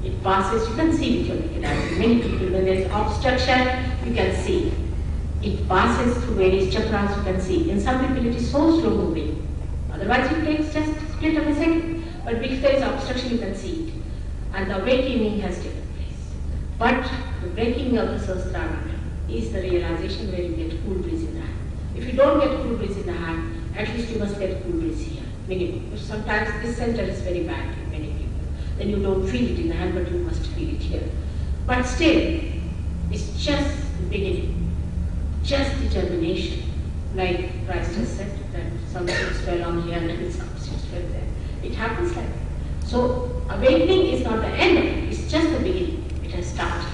it passes. You can see with your naked eyes. Many people, when there is obstruction, you can see. It passes through various chakras, you can see. In some people, it is so slow moving. Otherwise, it takes just a split of a second. But if there is obstruction, you can see it. And the awakening has taken place. But the breaking of the Sahasrara is the realization where you get cool breeze in the hand. If you don't get cool breeze in the hand, at least you must get cool breeze here. Many people. Sometimes this center is very bad in many people. Then you don't feel it in the hand, but you must feel it here. But still, it's just the beginning. Just determination. Like Christ has said, that some seeds fell on here and some seeds fell there. It happens like that. So awakening is not the end of it. just the beginning. It has started.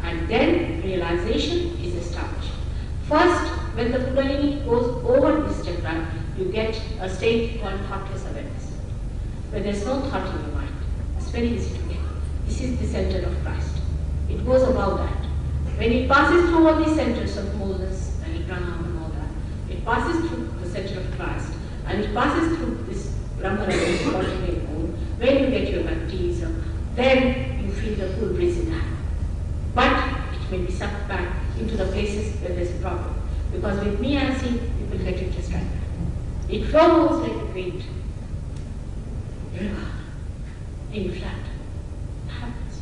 And then realization is established. First, when the Kundalini goes over this chakra, you get a state called thoughtless awareness, where there's no thought in your mind. It's very easy to get. This is the center of Christ. It goes above that. When it passes through all these centers of Moses and Abraham and all that, it passes through the center of Christ, and it passes through this Brahma when you get your baptism, then you feel the full breeze in hand. But it may be sucked back into the places where there's a problem. Because with me I have seen people get it just like that. It flows like a great river in flat. It happens.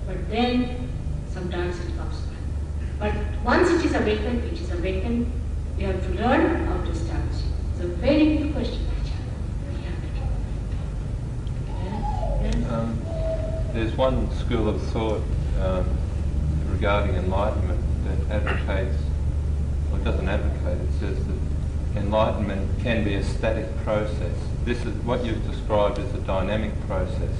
But then sometimes it comes back. But once it is awakened, we have to learn how to establish it. It's a very good question, my child. We have to do.
There's one school of thought regarding enlightenment that advocates, or doesn't advocate, it says that enlightenment can be a static process. This is what you've described as a dynamic process.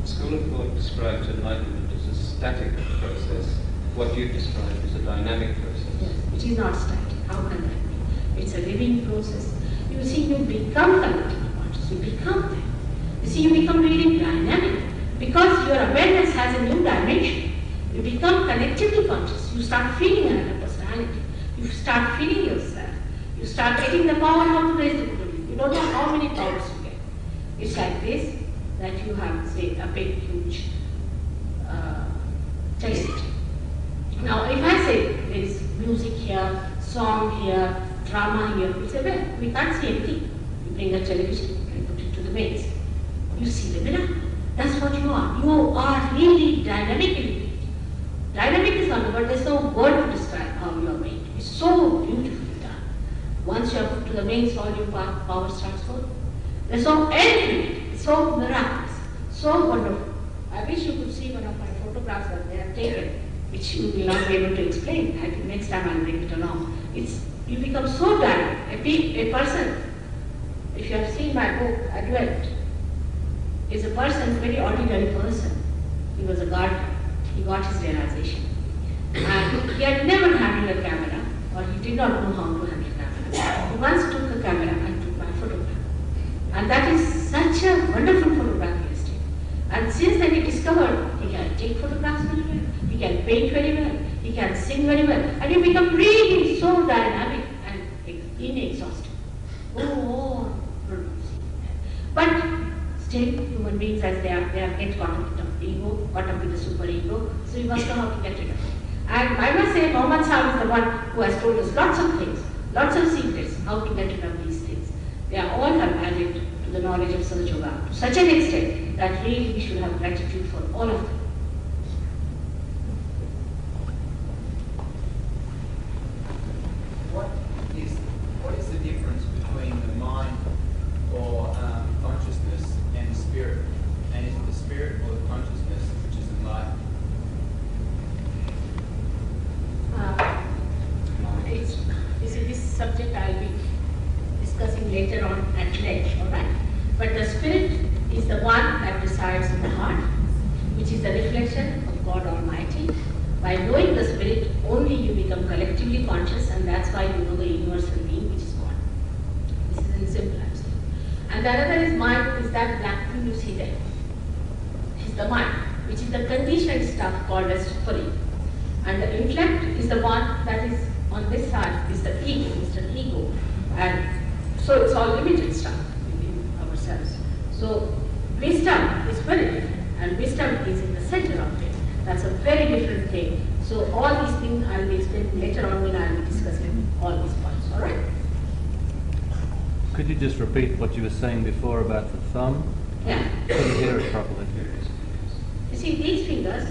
School of thought describes enlightenment as a static process. What you've described is a dynamic process.
Yes, it is not static. How can that be? It's a living process. You see, you become collectively conscious. You become that. You see, you become really dynamic because your awareness has a new dimension. You become collectively conscious. You start feeling another personality. You start feeling yourself. You start getting the power how to raise the Kundalini. You don't know how many powers you get. It's like this, that you have, say, a big, huge chest. Now, if I say there is music here, song here, drama here, we say, well, we can't see anything. You bring a television and put it to the base. You see the mirror. That's what you are. You are really dynamically. Dynamic is not the word. There's no word to describe how you are made. It's so beautifully done. Once you are put to the mains, all your power starts flowing. There's no end to it. It's so miraculous, so wonderful. I wish you could see one of my photographs that they have taken, which you will not be able to explain. I think next time I'll bring it along. You become so dynamic. A person, if you have seen my book, Advent, is a person, very ordinary person. He was a gardener. He got his realization. And he had never handled a camera, or he did not know how to handle a camera. He once took a camera and took my photograph. And that is such a wonderful photograph he has taken. And since then he discovered he can take photographs very well, he can paint very well, he can sing very well, and you become really so dynamic and inexhaustible. Oh, but still, human beings, as they are get caught up with the ego, caught up with the super ego, so you must know how to get rid of it. And I must say, Mohammed Sahib is the one who has told us lots of things, lots of secrets, how to get rid of these things. They are all have added to the knowledge of Sahaja Yoga to such an extent that really we should have gratitude for all of them.
What is the difference between the mind or consciousness and the spirit? And is it the spirit or the consciousness which is enlightened?
You see, this subject I'll be discussing later on at length, alright? But the spirit is the one that resides in the heart, which is the reflection of God Almighty. By knowing the spirit, only you become collectively conscious, and that's why you know the universal being, which is God. This is in simple terms. And the other is mind, is that black thing you see there. It's the mind, which is the conditioned stuff called as suffering. And the intellect is the one that is on this side, is the ego, Mr. Ego. And so it's all limited stuff within ourselves. So wisdom is very different, and wisdom is in the center of it. That's a very different thing. So all these things I'll be explaining later on when I'll be discussing all these points, alright?
Could you just repeat what you were saying before about the thumb?
Yeah.
Couldn't hear it properly.
You see, these fingers,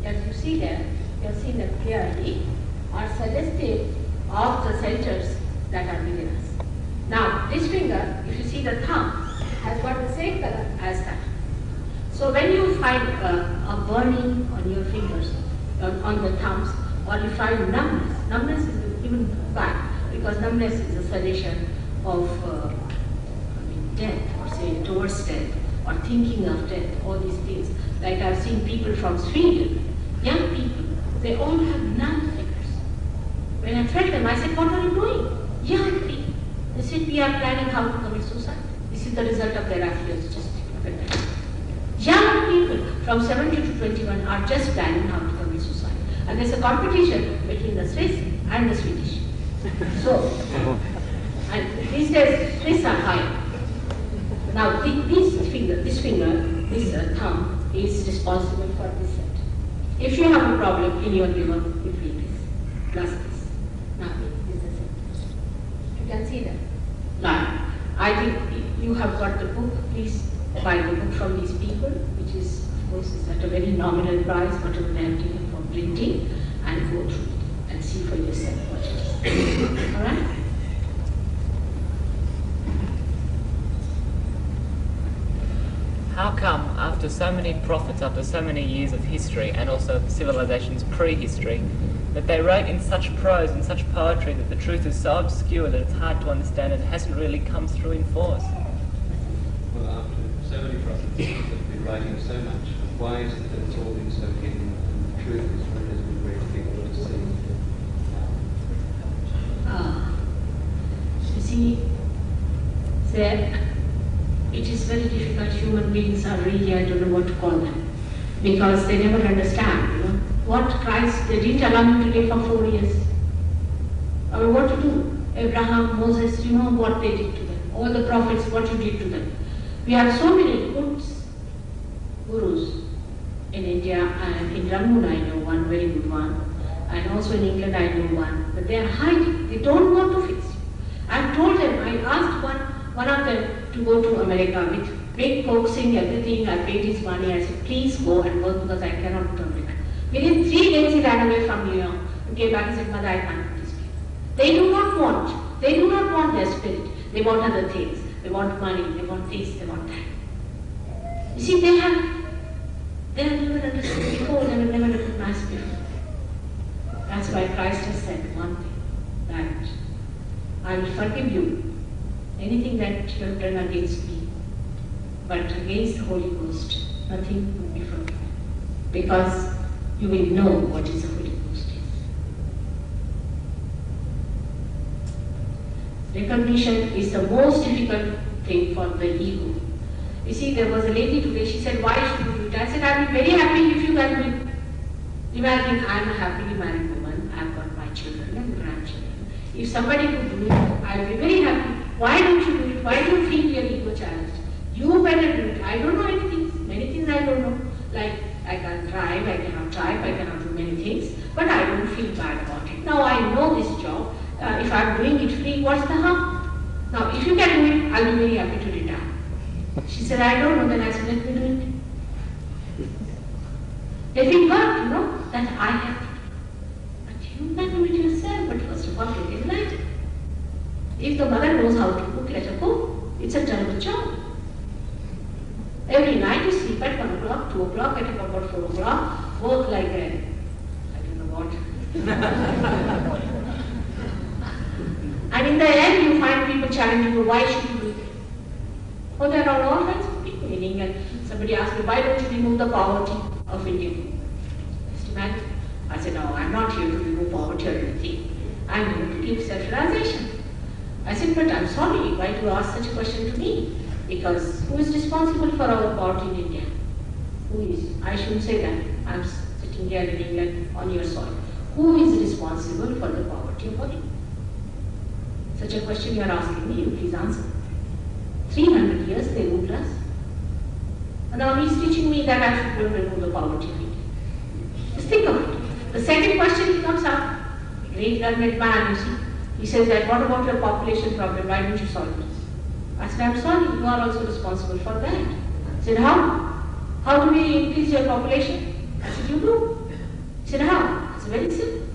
as you see there, you have seen them clearly, are suggestive of the centers that are within us. Now, this finger, if you see the thumb, has got the same color as that. So when you find a burning on your fingers, on the thumbs, or you find numbness is even bad, because numbness is a suggestion of death, or say towards death. or thinking of death, all these things. Like I've seen people from Sweden, young people, they all have none figures. When I felt them, I said, what are you doing? Young people. They said, we are planning how to commit suicide. This is the result of their affairs. Just look at that. Young people from 17 to 21 are just planning how to commit suicide. And there's a competition between the Swiss and the Swedish. So, and these days, Swiss are higher. Now, this thumb is responsible for this set. If you have a problem in your liver, you feel this, plus this. Nabhi is the set. You can see that. Now, I think you have got the book. Please buy the book from these people, which is, of course, is at a very nominal price, whatever they have taken for printing, and go through it and see for yourself what it is. All right?
How come, after so many prophets, after so many years of history, and also civilizations prehistory, that they wrote in such prose and such poetry that the truth is so obscure that it's hard to understand and it hasn't really come through in force?
Well, after so many prophets that have been writing so much, why is it that it's all been so hidden and the truth has been very difficult to see?
You see, there, it is very difficult. Human beings are really, I don't know what to call them, because they never understand, you know. What Christ, they didn't allow him to live for 4 years. I mean, what to do? Abraham, Moses, you know what they did to them. All the prophets, what you did to them. We have so many good gurus in India, and in Rangoon I know one, very good one, and also in England I know one, but they are hiding. They don't want to fix you. I've told them, I asked one of them to go to America with big coaxing, everything. I paid his money. I said, please go and work because I cannot go to America. Within 3 days he ran away from New York and came back and said, Mother, I can't do this. They do not want their spirit. They want other things. They want money, they want this, they want that. You see, they have never understood before, they have never recognized before. That's why Christ has said one thing, that I will forgive you anything that you have done against me, but against the Holy Ghost, nothing will be forgiven, because you will know what is the Holy Ghost is. Recognition is the most difficult thing for the ego. You see, there was a lady today, she said, why should you do it? I said, I'll be very happy if you can do it. Imagine, I'm a happily married woman, I've got my children and grandchildren. If somebody could do it, I'll be very happy. Why don't you do it? Why do you feel your ego challenged? You better do it. I don't know anything, many things I don't know. Like, I can drive, I cannot do many things, but I don't feel bad about it. Now I know this job. If I'm doing it free, what's the harm? Now, if you can do it, I'll be very happy to retire. She said, I don't know. Then I said, let me do it. Let me work, you know, that I have to do. But you can do it yourself, but first of all, get enlightened. If the mother knows how to cook, let her cook. It's a terrible job. Every night you sleep at 1 o'clock, 2 o'clock, get up about 4 o'clock, work like a, I don't know what. And in the end you find people challenging you, why should you do it? Oh, there are all kinds of people in England. Somebody asked me, why don't you remove the poverty of India? Just imagine. I said, no, I'm not here to remove poverty or anything. I'm here to give self-realization. I said, but I'm sorry, why do you ask such a question to me? Because who is responsible for our poverty in India? Who is? I shouldn't say that. I'm sitting here in England on your soil. Who is responsible for the poverty of India? Such a question you are asking me, you please answer. 300 years they ruled us. And now he's teaching me that I should go and remove the poverty of India. Just think of it. The second question comes up. A great learned man, you see. He says that, what about your population problem? Why don't you solve it? I said, I'm sorry, you are also responsible for that. He said, how? How do we increase your population? I said, you do. He said, how? It's very simple.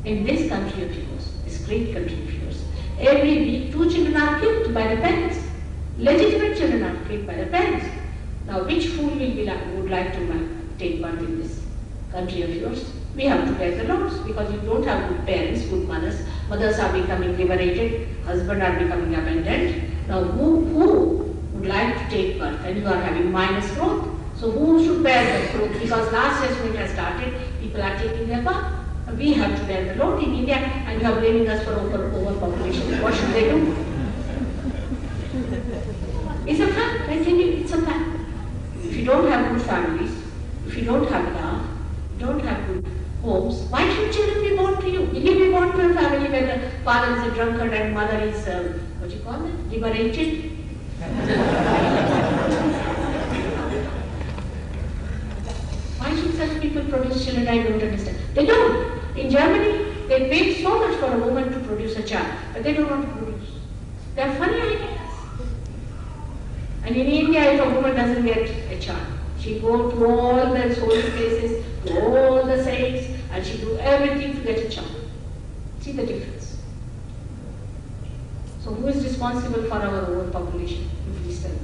In this country of yours, this great country of yours, every week 2 children are killed by the parents. Legitimate children are killed by the parents. Now, which fool would like to take part in this country of yours? We have to bear the loss because you don't have good parents, good mothers. Mothers are becoming liberated, husbands are becoming abandoned. Now, who would like to take birth and you are having minus growth. So who should bear the growth? Because last judgment has started, people are taking their birth. We have to bear the load in India and you are blaming us for overpopulation. What should they do? It's a fact, I tell you, it's a fact. If you don't have good families, if you don't have love, don't have good homes, why should children be born to you? Will you be born to a family where the father is a drunkard and mother is, what do you call it, liberated? Why should such people produce children? I don't understand. They don't. In Germany, they paid so much for a woman to produce a child, but they don't want to produce. They are funny ideas. And in India, if a woman doesn't get a child, she go to all the holy places, to all the saints, and she do everything to get a child. See the difference. So who is responsible for our overpopulation? You please tell me.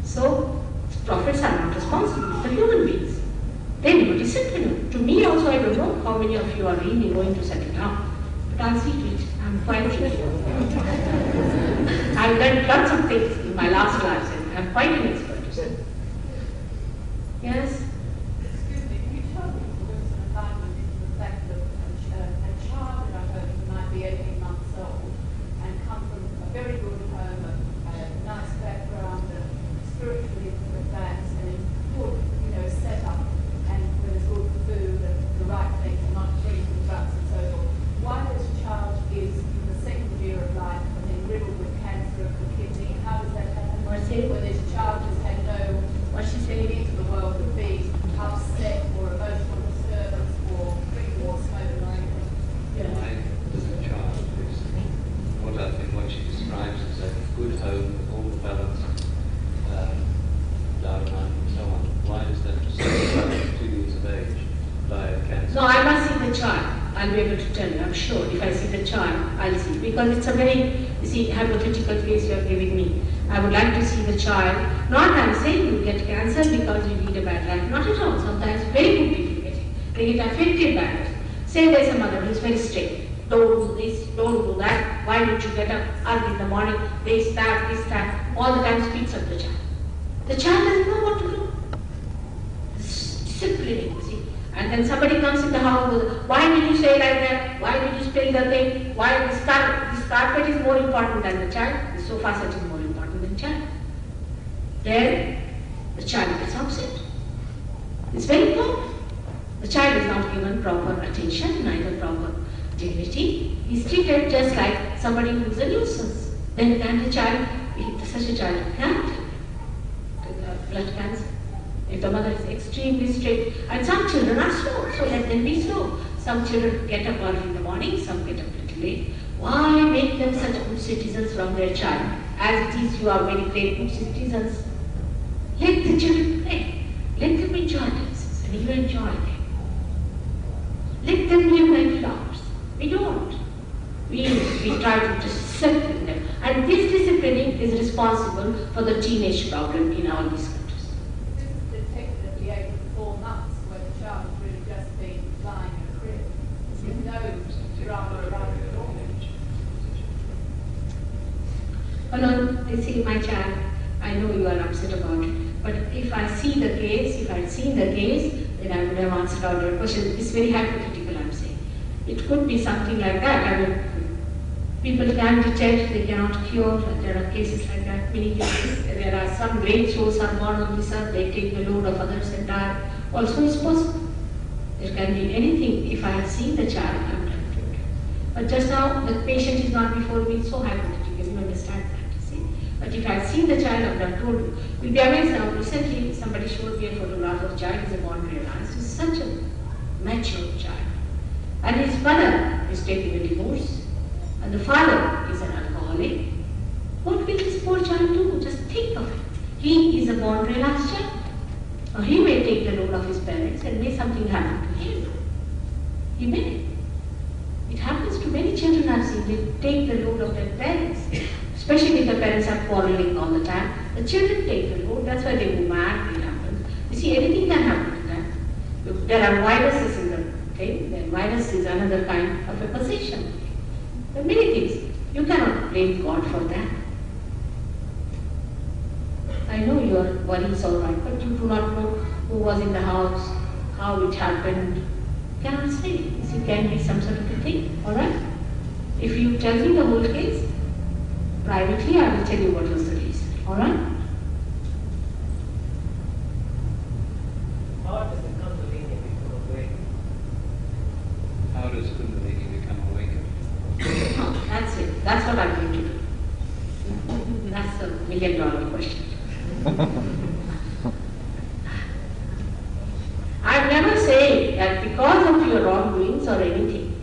So prophets are not responsible, the human beings. They never discipline you. To me also, I don't know how many of you are really going to settle down. But I'll see to it. I'm quite I've learned lots of things in my last lives and I'm quite an expert. Yes?
Excuse me, can you tell me what was an alignment into the fact that a child in our home might be 18 months old and come from a very good home, a nice background, spiritually advanced and in good, set up and where there's good food and the right things and not drinking drugs and so forth. Why this child is in the second year of life and then riddled with cancer of the kidney? How does that happen? When this child has had no, what she's getting into the world of being upset or emotional disturbance or drinking or smoking or anything.
Why does the child, what I think what she describes as a good home with all the balance, dharma and so on, why does that child 2 years of age die of cancer?
No, I must see the child. I'll be able to tell you, I'm sure. If I see the child, I'll see. Because it's a very, hypothetical case you are giving me. I would like to see the child. Not I'm saying you get cancer because you lead a bad life. Not at all. Sometimes very good people get it. They get affected by it. Say there's a mother who's very strict. Don't do this, don't do that. Why don't you get up early in the morning? This, that. All the time speaks of the child. The child doesn't know what to do. Disciplining, you see. And then somebody comes in the house and goes, why did you say like that? Why did you spill the thing? Why this carpet is more important than the child? The sofa set is more important than the child. Then the child gets upset. It's very important. The child is not given proper attention, neither proper dignity. He's treated just like somebody who's a nuisance. Then can the child, such a child can't blood cancer. If the mother is extremely strict, and some children are slow, so let them be slow. Some children get up early in the morning, some get up a little late. Why make them such good citizens from their child? As it is, you are very great good citizens. Let the children play. Let them enjoy themselves, and you enjoy them. Let them live like flowers. We don't. We try to discipline them. And this disciplining is responsible for the teenage problem in all these countries.
Detected at the age of 4 months when the child has really just been lying in a crib. There's no drama around it at all.
Hello, I see my child. I know you are upset about it. But if I see the case, if I had seen the case, then I would have answered all your questions. It's very hypothetical, I'm saying. It could be something like that. I mean, people can detect, they cannot cure. There are cases like that, many cases. There are some great souls are born on this earth, they take the load of others and die. Also it's possible. There can be anything. If I have seen the child, I would have told you. But just now, the patient is not before me, it's so hypothetical, you understand that, see. But if I have seen the child, I would have told you. You'll be amazed now. Recently, somebody showed me a photograph of a child who is born realized. He's such a mature child. And his mother is taking a divorce. And the father is an alcoholic. What will this poor child do? Just think of it. He is a born realized child. Or he may take the load of his parents and may something happen to him. He may. It happens to many children I've seen. They take the load of their parents. Especially if the parents are quarreling all the time. The children take the load. That's why they go mad. It happens. You see, anything can happen to them. There are viruses in the thing. Then virus is another kind of a possession. There are many things. You cannot blame God for that. I know your worry is all right, but you do not know who was in the house, how it happened. You cannot say. It can be some sort of a thing, all right? If you tell me the whole case, privately I will tell you what was the reason, all right?
How does the Kundalini become awakened?
How does Kundalini become awakened?
That's it. That's what I'm going to do. That's the $1 million question. I'm never saying that because of your wrongdoings or anything,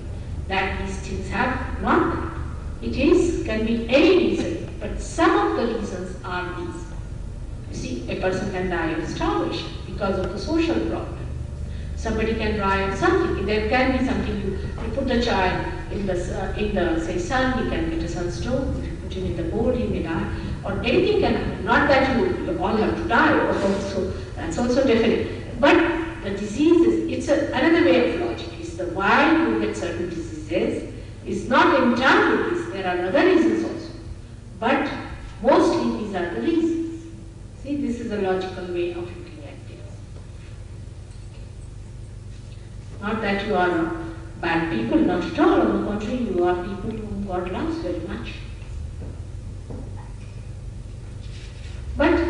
that these things have not. It can be any reason, but some of the reasons are these. You see, a person can die of starvation because of the social problem. Somebody can die of something. There can be something, you put the child in the say sun, he can get a sunstroke. If you put him in the cold, he may die. Or anything can happen. Not that you all have to die, or also, that's also definite. But the diseases, it's another way of logic. It's the why you get certain diseases. It's not entirely this. There are other reasons also. But mostly these are the reasons. See, this is a logical way of looking at things. Not that you are bad people, not at all. On the contrary, you are people whom God loves very much. But you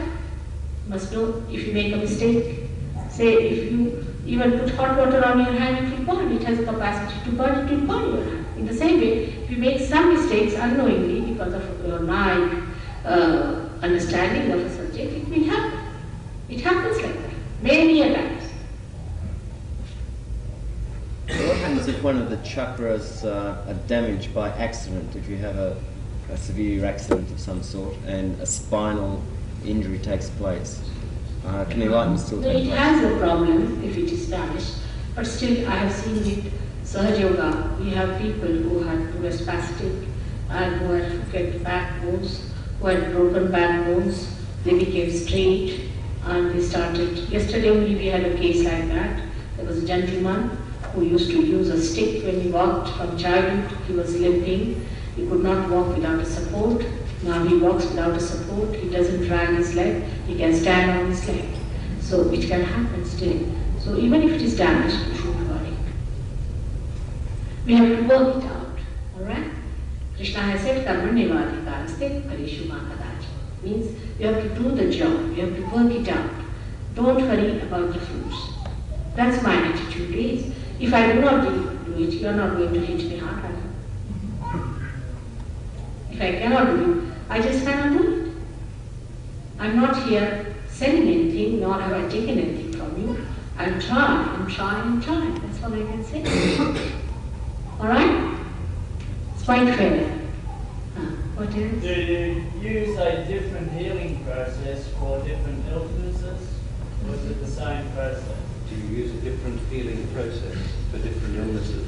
must know, if you make a mistake, say if you even put hot water on your hand, it will burn. It has a capacity to burn, it will burn your hand. In the same way, if you make some mistakes unknowingly because of your naive understanding of a subject, it will happen. It happens like that, many a times.
What happens if one of the chakras are damaged by accident, if you have a severe accident of some sort and a spinal injury takes place? Can enlightenment still take place?
It has a problem if it is damaged, but still I have seen it. Sahaja Yoga, we have people who were spastic and who had get backbones, who had broken backbones. They became straight and they started. Yesterday only we had a case like that. There was a gentleman who used to use a stick when he walked from childhood. He was limping. He could not walk without a support. Now he walks without a support. He doesn't drag his leg. He can stand on his leg. So it can happen still. So even if it is damaged, you shouldn't worry. We have to work it out. Alright? Krishna has said, Karma Nevadikaraste Parishu Makadaji. Means you have to do the job. You have to work it out. Don't worry about the fruits. That's my attitude is, if I do not do it, you are not going to hit me hard. If I cannot do it, I just cannot do it. I'm not here selling anything, nor have I taken anything from you. I'll try and try and try. That's all I can say. Alright? It's quite fair. What else?
Do you use a different healing process for different illnesses, or is it the same process?
Do you use a different healing process for different illnesses,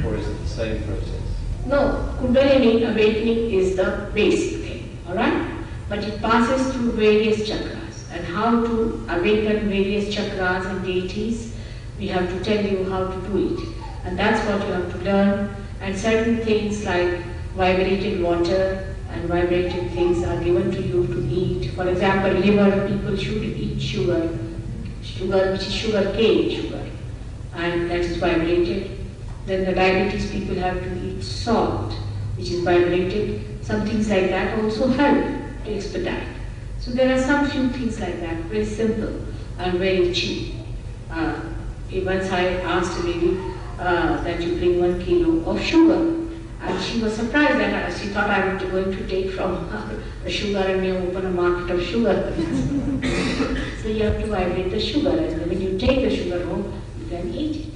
or is it the same process?
No, Kundalini awakening is the basic thing, alright? But it passes through various chakras. And how to awaken various chakras and deities, we have to tell you how to do it. And that's what you have to learn. And certain things like vibrated water and vibrated things are given to you to eat. For example, liver, people should eat sugar, which is sugar cane sugar, and that is vibrated. Then the diabetes people have to eat salt, which is vibrated. Some things like that also help to expedite. So there are some few things like that, very simple and very cheap. Once I asked a lady that you bring 1 kilo of sugar, and she was surprised that she thought I was going to take from the sugar and open a market of sugar. So you have to vibrate the sugar, and when you take the sugar home, you can eat it.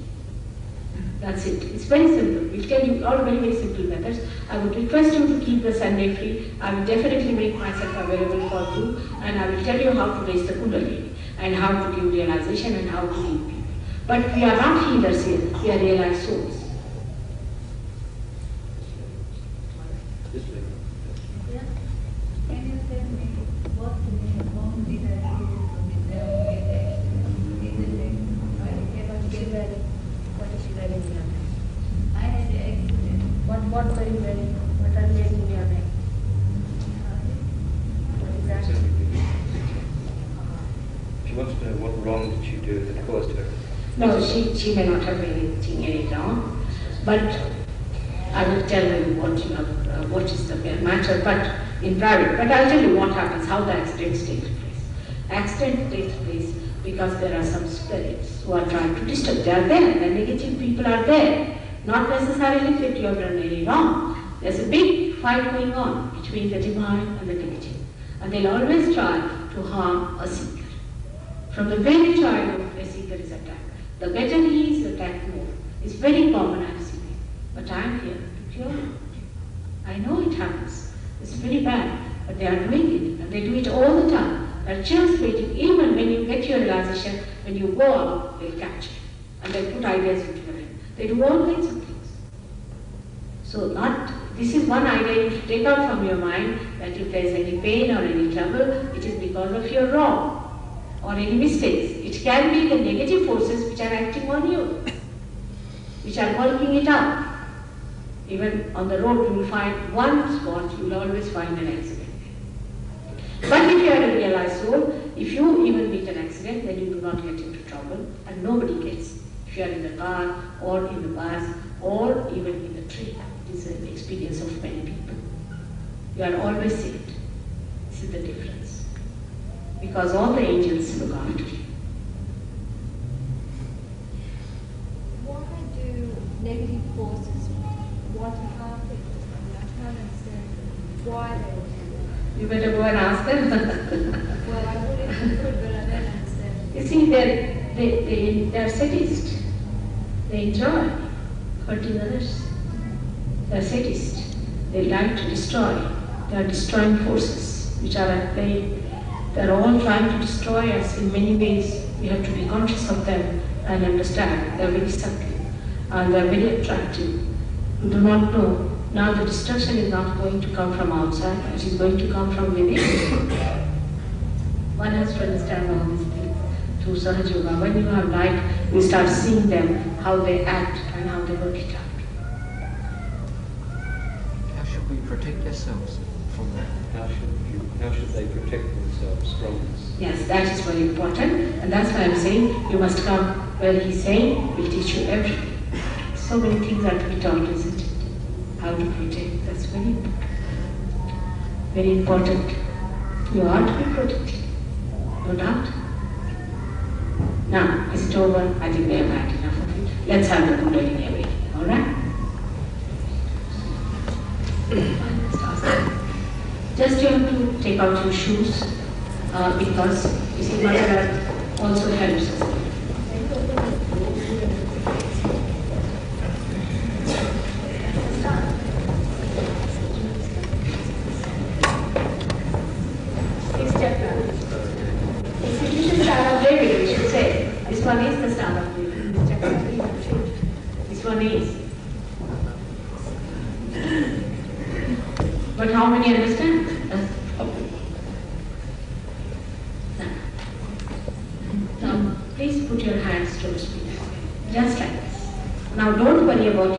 That's it. It's very simple. We'll tell you all very, very simple methods. I would request you to keep the Sunday free. I will definitely make myself available for you, and I will tell you how to raise the Kundalini, and how to give realization, and how to heal people. But we are not healers here. We are realized souls.
Can you tell me what home did I do with the I had an accident. What very, what
No, she may not have anything any wrong, but I will tell you what is the matter, but in private. But I'll tell you what happens, how the accidents take place. Accident takes place because there are some spirits who are trying to disturb. They are there. The negative people are there. Not necessarily that you have done any wrong. There's a big fight going on between the divine and the negative. And they'll always try to harm a seeker. From the very childhood, a seeker is attacked. The better he is, attacked more. It's very common, I've seen it. But I'm here to cure it. I know it happens. It's very bad. But they are doing it. And they do it all the time. They're just waiting. Even when you get your realization, when you go out, they'll capture you. And they'll put ideas into your head. They do all kinds of things. So this is one idea you should take out from your mind, that if there is any pain or any trouble, it is because of your wrong or any mistakes. It can be the negative forces which are acting on you, which are working it out. Even on the road, you will find one spot, you will always find an accident. But if you are a realized soul, if you even meet an accident, then you do not get into trouble, and nobody gets. If you are in the car, or in the bus, or even in the train. It is an experience of many people. You are always saved. This is the difference. Because all the angels look after you.
Why do negative forces want to harm people? I can't understand why they would do that.
You better go and ask them.
Well, I would if you could, but I don't understand.
You see, they're sadists. They enjoy hurting others. They're sadists. They like to destroy. They are destroying forces which are at play. They're all trying to destroy us in many ways. We have to be conscious of them and understand. They're very subtle and they're very attractive. You do not know. Now the destruction is not going to come from outside. It is going to come from within. One has to understand all these things through Sahaja Yoga. When you have light, you start seeing them, how they act and how they work it out.
How should we protect ourselves from that?
How should they protect themselves from this?
Yes, that is very important, and that's why I'm saying you must come where he's saying we'll teach you everything. So many things are to be taught, isn't it? How to protect, that's very important. Very important. You are to be protected, no doubt. Now, is it over? I think we have had enough of it. Let's have the Kundalini awakening, alright? Just you have to take out your shoes because you see Mataji also helps us. Institution Star of David, we should say. This one is the Star of David. This one is. But how many understand? Now, please put your hands towards me, just like this. Now, don't worry about